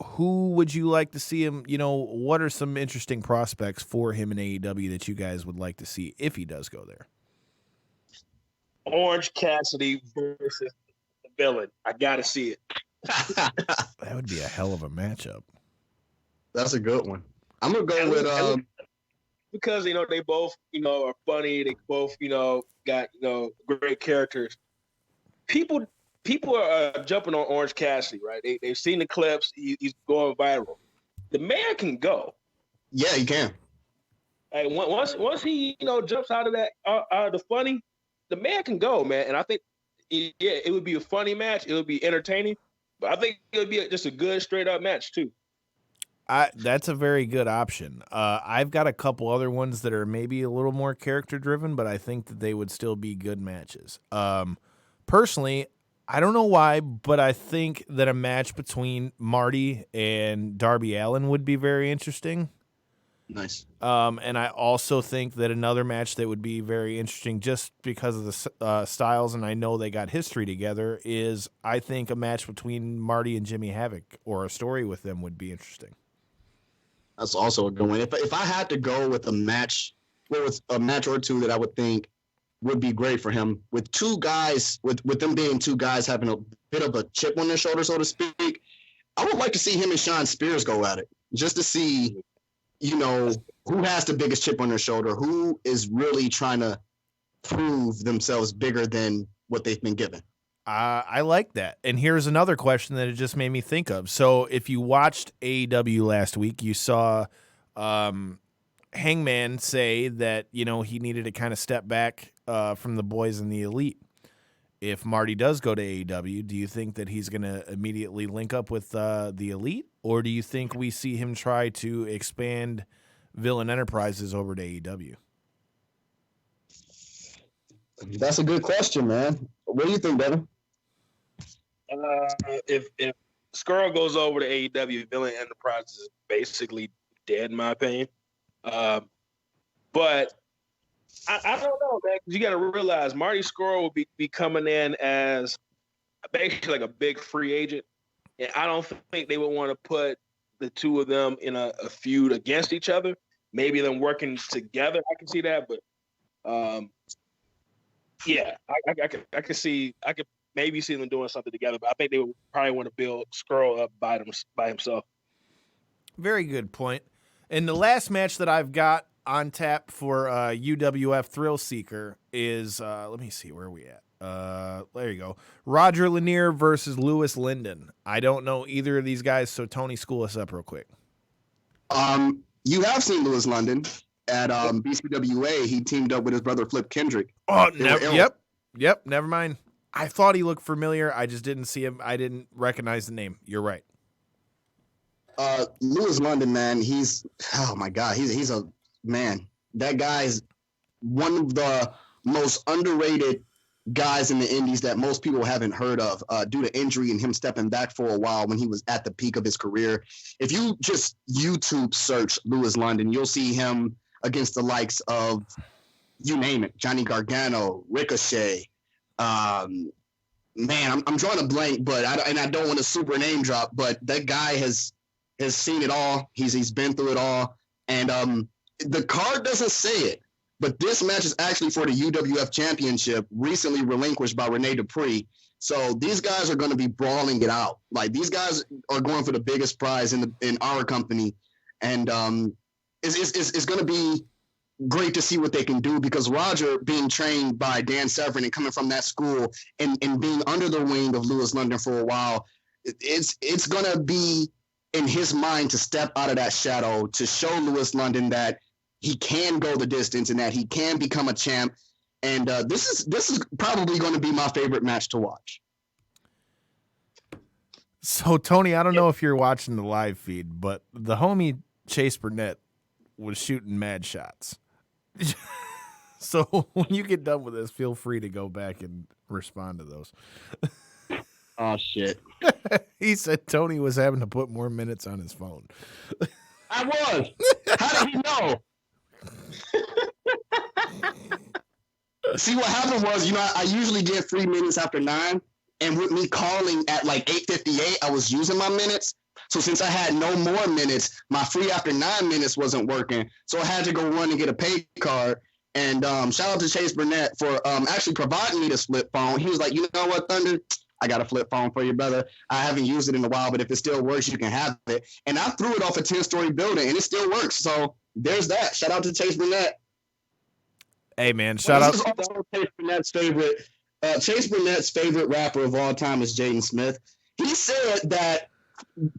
who would you like to see him? You know, what are some interesting prospects for him in AEW that you guys would like to see if he does go there? Orange Cassidy versus the Villain. I gotta see it. That would be a hell of a matchup. That's a good one. I'm gonna go with because they both are funny. They both got great characters. People are jumping on Orange Cassidy, right? They've seen the clips. He's going viral. The man can go. Yeah, he can. Hey, once he jumps out of that out of the funny, the man can go, man. And I think it would be a funny match. It would be entertaining, but I think it would be just a good straight up match too. That's a very good option. I've got a couple other ones that are maybe a little more character driven, but I think that they would still be good matches. Personally, I don't know why, but I think that a match between Marty and Darby Allin would be very interesting. Nice. And I also think that another match that would be very interesting just because of the styles, and I know they got history together, is I think a match between Marty and Jimmy Havoc, or a story with them, would be interesting. That's also a good one. If I had to go with a match, with a match or two that I would think would be great for him, with two guys, with them being two guys having a bit of a chip on their shoulder, so to speak, I would like to see him and Sean Spears go at it, just to see, who has the biggest chip on their shoulder, who is really trying to prove themselves bigger than what they've been given. I like that. And here's another question that it just made me think of. So if you watched AEW last week, you saw Hangman say that, he needed to kind of step back from the boys in the Elite. If Marty does go to AEW, do you think that he's going to immediately link up with the Elite? Or do you think we see him try to expand Villain Enterprises over to AEW? That's a good question, man. What do you think, Devin? If Scurll goes over to AEW, Villain Enterprises is basically dead, in my opinion. But I don't know, man, because you got to realize Marty Scurll will be coming in as basically like a big free agent. And I don't think they would want to put the two of them in a feud against each other. Maybe them working together, I can see that. But, yeah, I could maybe see them doing something together. But I think they would probably want to build Scurll up by himself. Very good point. And the last match that I've got on tap for UWF Thrill Seeker is, let me see, where are we at? There you go. Roger Lanier versus Lewis Linden. I don't know either of these guys, so Tony, school us up real quick. You have seen Lewis Linden at BCWA. He teamed up with his brother Flip Kendrick. Oh, yep. Never mind. I thought he looked familiar. I just didn't see him. I didn't recognize the name. You're right. Lewis Linden, man, he's a man. That guy's one of the most underrated guys in the indies that most people haven't heard of due to injury and him stepping back for a while when he was at the peak of his career. If you just YouTube search Lewis Linden, you'll see him against the likes of, you name it, Johnny Gargano, Ricochet, man, I'm drawing a blank, but I don't want to super name drop, but that guy has seen it all. He's been through it all, and the card doesn't say it, but this match is actually for the UWF Championship, recently relinquished by Rene Dupree. So these guys are going to be brawling it out. Like, these guys are going for the biggest prize in our company, and it's going to be great to see what they can do, because Roger, being trained by Dan Severn and coming from that school and being under the wing of Lewis London for a while, it's going to be in his mind to step out of that shadow to show Lewis London that he can go the distance and that he can become a champ. And this is probably going to be my favorite match to watch. So, Tony, I don't know if you're watching the live feed, but the homie Chase Burnett was shooting mad shots. So when you get done with this, feel free to go back and respond to those. Oh, shit. He said Tony was having to put more minutes on his phone. I was. How did he know? See, what happened was, I usually get 3 minutes after 9, and with me calling at like 8:58, I was using my minutes. So since I had no more minutes, my free after 9 minutes wasn't working. So I had to go run and get a pay card. And shout out to Chase Burnett for actually providing me this flip phone. He was like, you know what, Thunder? I got a flip phone for you, brother. I haven't used it in a while, but if it still works, you can have it. And I threw it off a 10-story building, and it still works. So there's that. Shout out to Chase Burnett. Hey, man, shout out. This is also Chase Burnett's favorite. Chase Burnett's favorite rapper of all time is Jaden Smith. He said that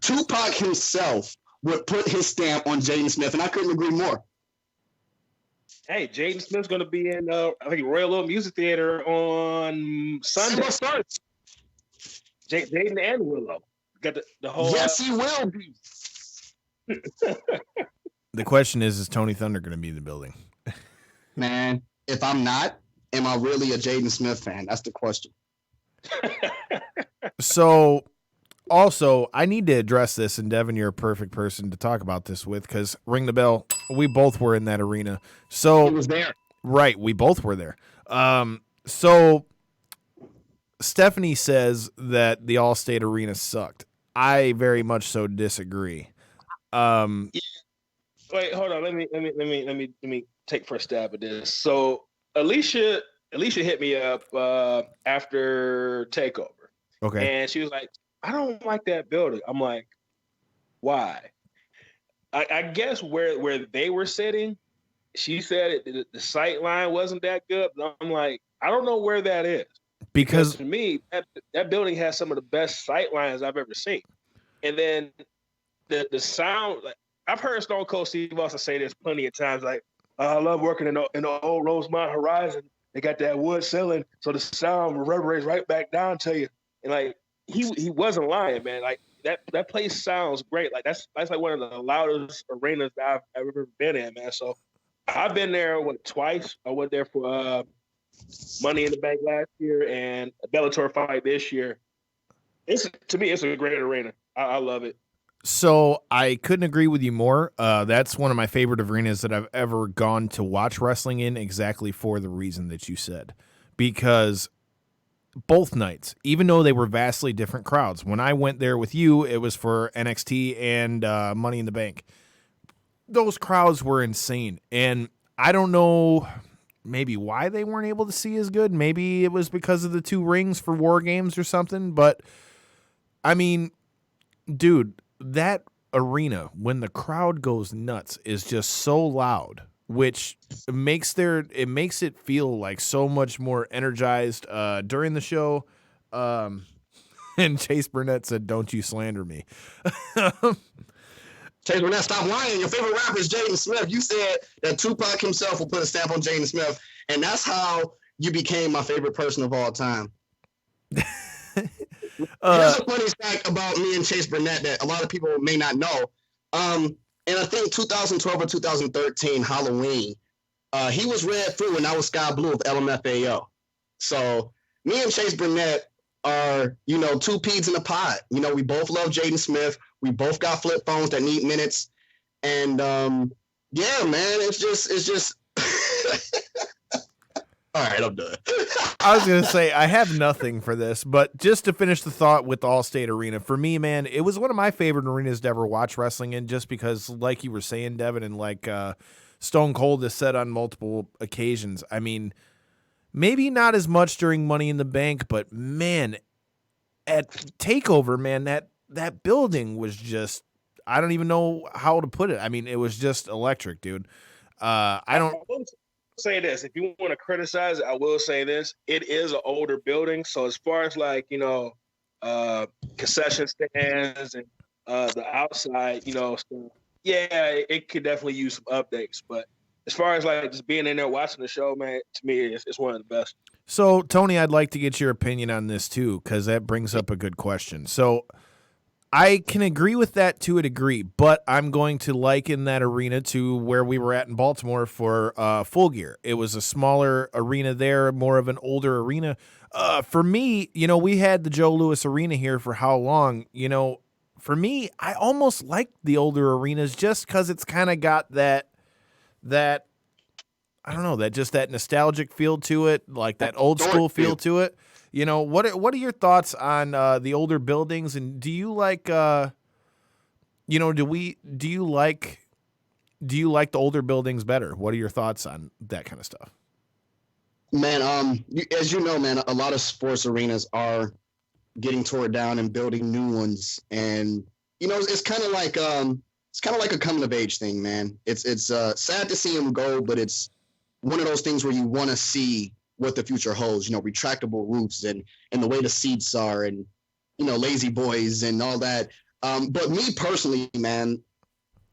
Tupac himself would put his stamp on Jaden Smith, and I couldn't agree more. Hey, Jaden Smith's going to be in, I think, Royal Oak Music Theater on Sunday. Jaden and Willow got the whole. Yes, he will be. The question is Tony Thunder going to be in the building? Man, if I'm not, am I really a Jaden Smith fan? That's the question. So, also, I need to address this, and Devin, you're a perfect person to talk about this with, because ring the bell. We both were in that arena. So he was there. Right, we both were there. So Stephanie says that the Allstate Arena sucked. I very much so disagree. Wait, hold on. Let me take first stab at this. So Alicia hit me up after Takeover. Okay. And she was like, I don't like that building. I'm like, why? I guess where they were sitting, she said the sight line wasn't that good. But I'm like, I don't know where that is. Because to me, that building has some of the best sight lines I've ever seen. And then the sound, like, I've heard Stone Cold Steve Austin say this plenty of times, like, I love working in the old Rosemont Horizon. They got that wood ceiling, so the sound reverberates right back down to you. And like, he wasn't lying, man. Like, that place sounds great. Like, that's like one of the loudest arenas that I've ever been in, man. So I've been there twice. I went there for Money in the Bank last year and a Bellator fight this year. To me, it's a great arena. I love it. So I couldn't agree with you more. That's one of my favorite arenas that I've ever gone to watch wrestling in, exactly for the reason that you said. Because both nights, even though they were vastly different crowds, when I went there with you, it was for NXT and Money in the Bank. Those crowds were insane. And I don't know maybe why they weren't able to see as good. Maybe it was because of the 2 rings for War Games or something. But, I mean, dude, that arena, when the crowd goes nuts, is just so loud, which makes it feel like so much more energized during the show. And Chase Burnett said, "Don't you slander me." Chase Burnett, stop lying. Your favorite rapper is Jaden Smith. You said that Tupac himself will put a stamp on Jaden Smith, and that's how you became my favorite person of all time. Here's a funny fact about me and Chase Burnett that a lot of people may not know. And I think 2012 or 2013 Halloween, he was Red Fruit and I was Sky Blue of LMFAO. So me and Chase Burnett are, 2 peas in a pod. We both love Jaden Smith. We both got flip phones that need minutes. And yeah, man, it's just All right, I'm done. I was going to say, I have nothing for this, but just to finish the thought with the Allstate Arena, for me, man, it was one of my favorite arenas to ever watch wrestling in, just because, like you were saying, Devin, and like Stone Cold has said on multiple occasions, I mean, maybe not as much during Money in the Bank, but man, at TakeOver, man, that building was just, I don't even know how to put it. I mean, it was just electric, dude. I will say this. If you want to criticize it, I will say this. It is an older building. So as far as like, concession stands and the outside, so, yeah, it could definitely use some updates. But as far as like just being in there watching the show, man, to me, it's one of the best. So, Tony, I'd like to get your opinion on this too, because that brings up a good question. So I can agree with that to a degree, but I'm going to liken that arena to where we were at in Baltimore for Full Gear. It was a smaller arena there, more of an older arena. For me, we had the Joe Louis Arena here for how long? For me, I almost like the older arenas just because it's kind of got that I don't know, that nostalgic feel to it, like that old school feel to it. What are your thoughts on the older buildings, and do you like do you like the older buildings better? What are your thoughts on that kind of stuff? Man, as you know, man, a lot of sports arenas are getting torn down and building new ones, and it's kind of like a coming of age thing, man. It's sad to see them go, but it's one of those things where you want to see what the future holds, retractable roofs and the way the seats are and, lazy boys and all that. But me personally, man,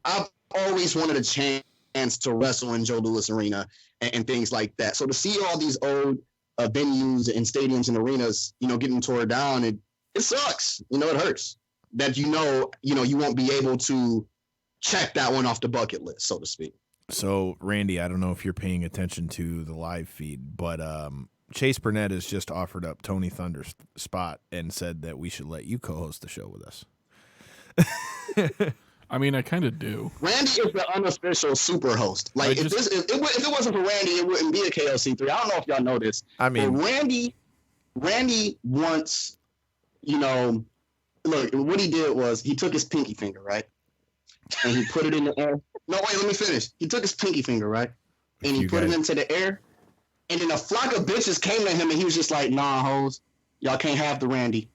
I've always wanted a chance to wrestle in Joe Louis Arena and things like that. So to see all these old venues and stadiums and arenas, getting torn down, it sucks. It hurts that, you won't be able to check that one off the bucket list, so to speak. So, Randy, I don't know if you're paying attention to the live feed, but Chase Burnett has just offered up Tony Thunder's spot and said that we should let you co-host the show with us. I mean, I kind of do. Randy is the unofficial super host. Like, if it wasn't for Randy, it wouldn't be a KLC3. I don't know if y'all know this. I mean, but Randy once, look, what he did was he took his pinky finger, right? And he put it in the air. No, wait, let me finish. He took his pinky finger, right? And he put it into the air. And then a flock of bitches came to him, and he was just like, nah, hoes, y'all can't have the Randy.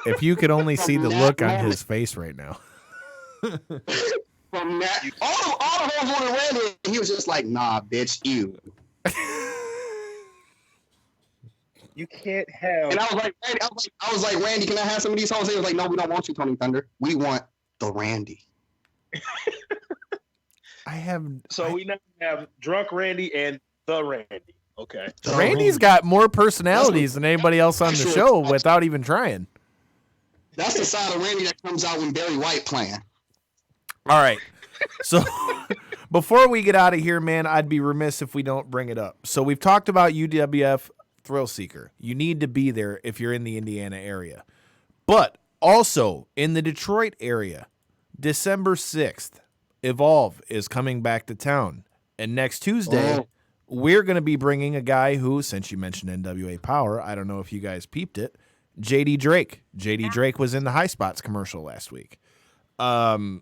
If you could only see the look on his face right now. From that, all the hoes wanted Randy, and he was just like, nah, bitch, you. You can't have. And I was like, Randy, can I have some of these hoes? He was like, no, we don't want you, Tony Thunder. We want the Randy. We now have drunk Randy and the Randy. Okay. Randy's got more personalities than anybody else on the show without even trying. That's the side of Randy that comes out when Barry White playing. All right. So before we get out of here, man, I'd be remiss if we don't bring it up. So we've talked about UWF Thrill Seeker. You need to be there if you're in the Indiana area. But also in the Detroit area, December 6th, Evolve is coming back to town. And next Tuesday, we're going to be bringing a guy who, since you mentioned NWA Power, I don't know if you guys peeped it, JD Drake. JD Drake was in the High Spots commercial last week. I'm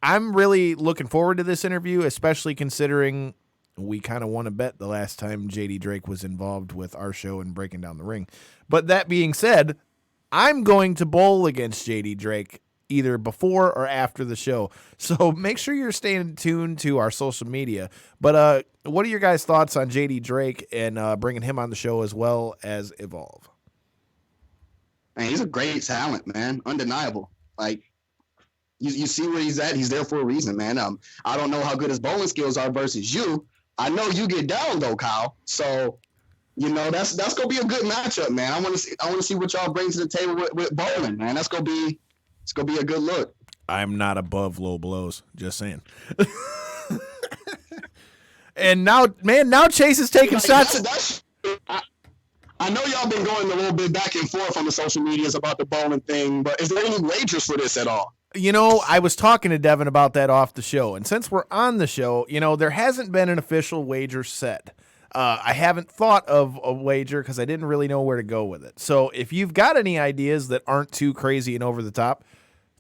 really looking forward to this interview, especially considering we kind of won a bet the last time JD Drake was involved with our show and Breaking Down the Ring. But that being said, I'm going to bowl against JD Drake either before or after the show. So make sure you're staying tuned to our social media. But what are your guys' thoughts on JD Drake and bringing him on the show as well as Evolve? Man, he's a great talent, man. Undeniable. Like, you see where he's at. He's there for a reason, man. I don't know how good his bowling skills are versus you. I know you get down, though, Kyle. So, that's going to be a good matchup, man. I want to see what y'all bring to the table with bowling, man. It's going to be a good look. I'm not above low blows. Just saying. And now Chase is taking shots. I know y'all been going a little bit back and forth on the social medias about the bowling thing, but is there any wagers for this at all? You know, I was talking to Devin about that off the show, and since we're on the show, you know, there hasn't been an official wager set. I haven't thought of a wager because I didn't really know where to go with it. So if you've got any ideas that aren't too crazy and over the top,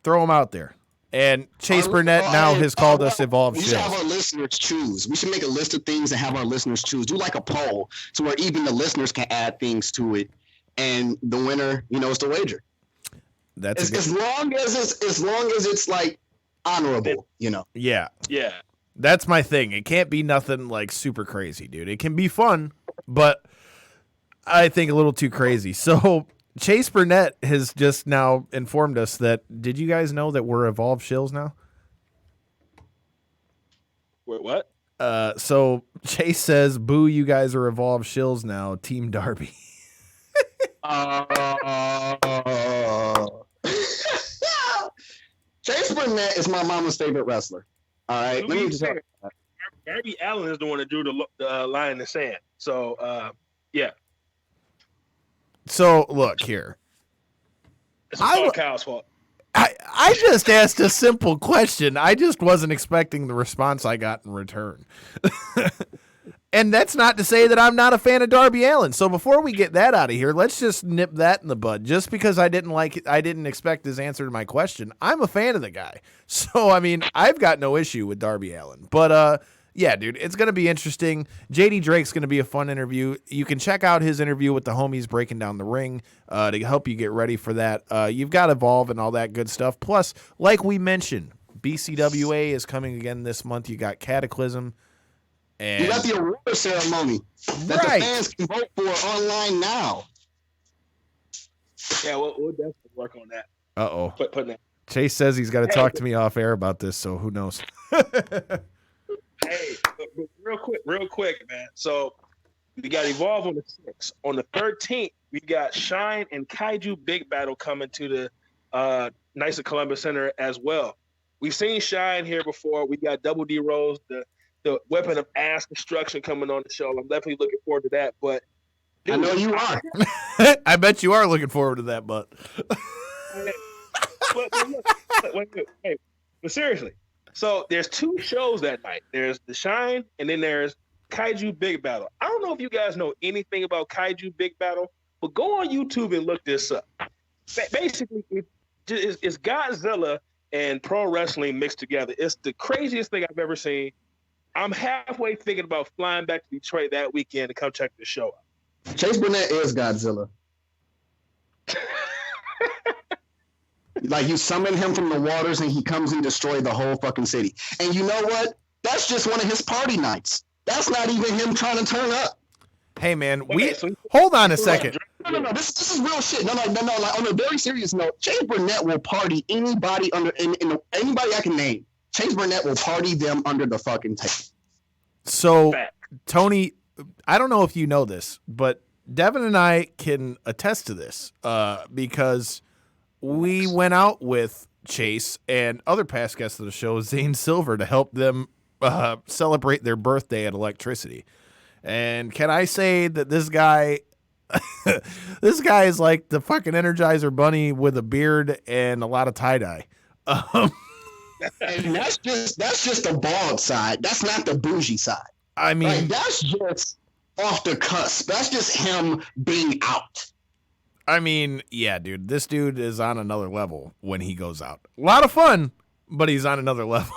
throw them out there. And Chase Burnett now has called us Evolved We Shills. should have our listeners choose. We should make a list of things and have our listeners choose. Do like a poll to where even the listeners can add things to it, and the winner, you know, is the wager. That's as long as it's like honorable, you know. Yeah. Yeah. That's my thing. It can't be nothing like super crazy, dude. It can be fun, but I think a little too crazy. So Chase Burnett has just now informed us that, did you guys know that we're Evolved Shills now? Wait, what? So Chase says, boo, you guys are Evolved Shills now, Team Darby. Chase Burnett is my mama's favorite wrestler. All right, let me just Darby Allin is the one that drew the line in the sand. So, yeah. So look here. It's all Kyle's fault. I just asked a simple question. I just wasn't expecting the response I got in return. And that's not to say that I'm not a fan of Darby Allin. So before we get that out of here, let's just nip that in the bud. Just because I didn't expect his answer to my question, I'm a fan of the guy. So, I mean, I've got no issue with Darby Allin. But, yeah, dude, it's going to be interesting. JD Drake's going to be a fun interview. You can check out his interview with the homies breaking down the ring to help you get ready for that. You've got Evolve and all that good stuff. Plus, like we mentioned, BCWA is coming again this month. You got Cataclysm. And you got the award ceremony that the fans can vote for online now. Yeah, we'll definitely work on that. Uh-oh. Putting that. Chase says he's got to talk to me off air about this, so who knows? Hey, real quick, man. So we got Evolve on the 6th. On the 13th, we got Shine and Kaiju Big Battle coming to the Knights of Columbus Center as well. We've seen Shine here before. We got Double D Rose, the weapon of ass destruction coming on the show. I'm definitely looking forward to that. But dude, I know you are. I bet you are looking forward to that, but but seriously. So there's 2 shows that night. There's the Shine, and then there's Kaiju Big Battle. I don't know if you guys know anything about Kaiju Big Battle, but go on YouTube and look this up. Basically, it's Godzilla and pro wrestling mixed together. It's the craziest thing I've ever seen. I'm halfway thinking about flying back to Detroit that weekend to come check the show out. Chase Burnett is Godzilla. Like, you summon him from the waters and he comes and destroys the whole fucking city. And you know what? That's just one of his party nights. That's not even him trying to turn up. Hey, man, hold on a second. No. This is real shit. No. Like, on a very serious note, Chase Burnett will party anybody anybody I can name. Chase Burnett will party them under the fucking table. So, Tony, I don't know if you know this, but Devin and I can attest to this because we went out with Chase and other past guests of the show, Zane Silver, to help them celebrate their birthday at Electricity. And can I say that this guy is like the fucking Energizer Bunny with a beard and a lot of tie-dye. And that's just the bald side. That's not the bougie side. I mean, like, that's just off the cusp. That's just him being out. I mean, yeah, dude, this dude is on another level when he goes out. A lot of fun, but he's on another level.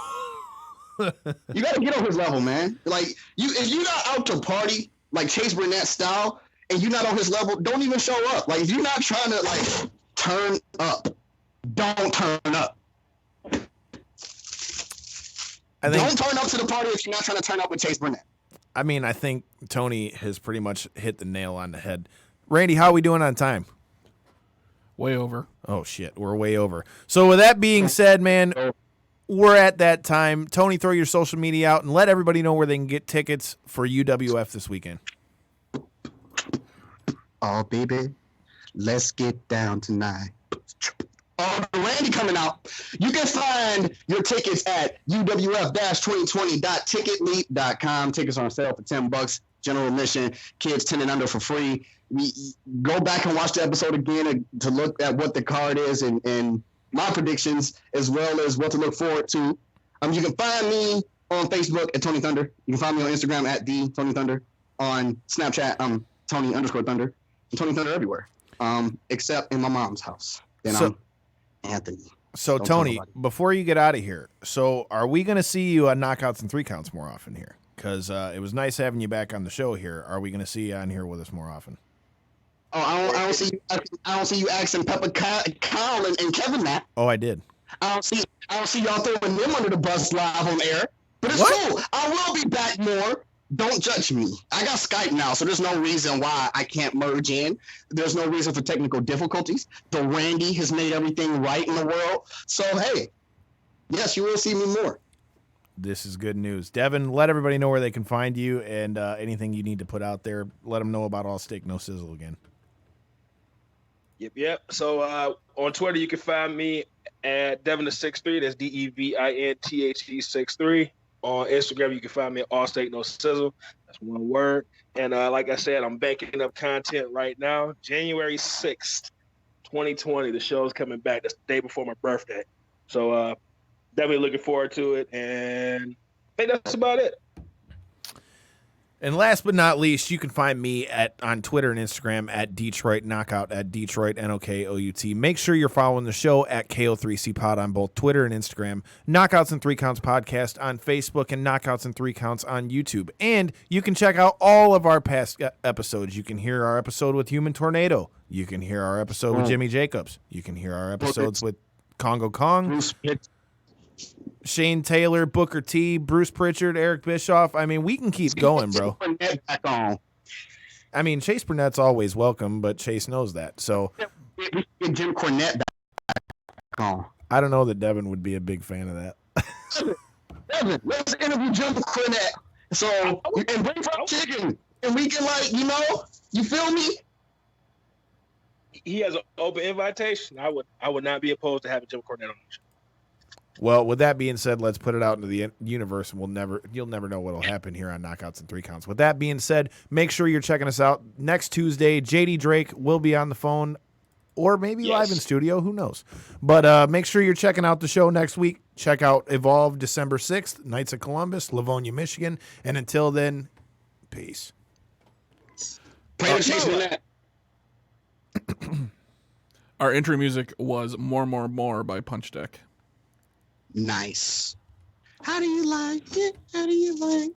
You gotta get on his level, man. Like, if you're not out to party like Chase Burnett style, and you're not on his level, don't even show up. Like, if you're not trying to like turn up, don't turn up. Don't turn up to the party if you're not trying to turn up with Chase Burnett. I mean, I think Tony has pretty much hit the nail on the head. Randy, how are we doing on time? Way over. Oh, shit. We're way over. So with that being said, man, we're at that time. Tony, throw your social media out and let everybody know where they can get tickets for UWF this weekend. Oh, baby, let's get down tonight. Randy coming out. You can find your tickets at uwf-2020.ticketleap.com. Tickets are on sale for $10. General admission, kids 10 and under for free. We go back and watch the episode again to look at what the card is and my predictions as well as what to look forward to. You can find me on Facebook at Tony Thunder. You can find me on Instagram at the Tony Thunder. On Snapchat, Tony_Thunder. And Tony Thunder everywhere, except in my mom's house. Then I'm Anthony. So, Tony, before you get out of here, are we going to see you on Knockouts and 3 Counts more often here? Because it was nice having you back on the show here. Are we going to see you on here with us more often? Oh, I don't see you asking Pepper, Kyle, and Kevin that. Oh, I did. I don't see y'all throwing them under the bus live on air. But it's cool. I will be back more. Don't judge me. I got Skype now, so there's no reason why I can't merge in. There's no reason for technical difficulties. The Randy has made everything right in the world. So, hey, yes, you will see me more. This is good news. Devin, let everybody know where they can find you and anything you need to put out there. Let them know about All Steak, No Sizzle again. Yep. So on Twitter, you can find me at Devin63. That's DEVINTHE63. On Instagram, you can find me at All Steak, No Sizzle. That's one word. And like I said, I'm banking up content right now. January 6th, 2020, the show's coming back. That's the day before my birthday. So definitely looking forward to it. And I think that's about it. And last but not least, you can find me on Twitter and Instagram at Detroit Knockout, at Detroit NOKOUT. Make sure you're following the show at KO3C Pod on both Twitter and Instagram, Knockouts and 3 Counts Podcast on Facebook, and Knockouts and 3 Counts on YouTube. And you can check out all of our past episodes. You can hear our episode with Human Tornado. You can hear our episode with Jimmy Jacobs. You can hear our episodes with Congo Kong, Shane Taylor, Booker T, Bruce Pritchard, Eric Bischoff. I mean, we can keep going, bro. I mean, Chase Burnett's always welcome, but Chase knows that. So Jim Cornette back on. I don't know that Devin would be a big fan of that. Devin, let's interview Jim Cornette. So and bring fried chicken, and we can you feel me? He has an open invitation. I would not be opposed to having Jim Cornette on the show. Well, with that being said, let's put it out into the universe, and you'll never know what'll happen here on Knockouts and 3 Counts. With that being said, make sure you're checking us out next Tuesday. JD Drake will be on the phone, or maybe live in studio. Who knows? But make sure you're checking out the show next week. Check out Evolve December 6th, Knights of Columbus, Livonia, Michigan. And until then, peace. Our intro music was More, More, More by Punch Deck. Nice. How do you like it? How do you like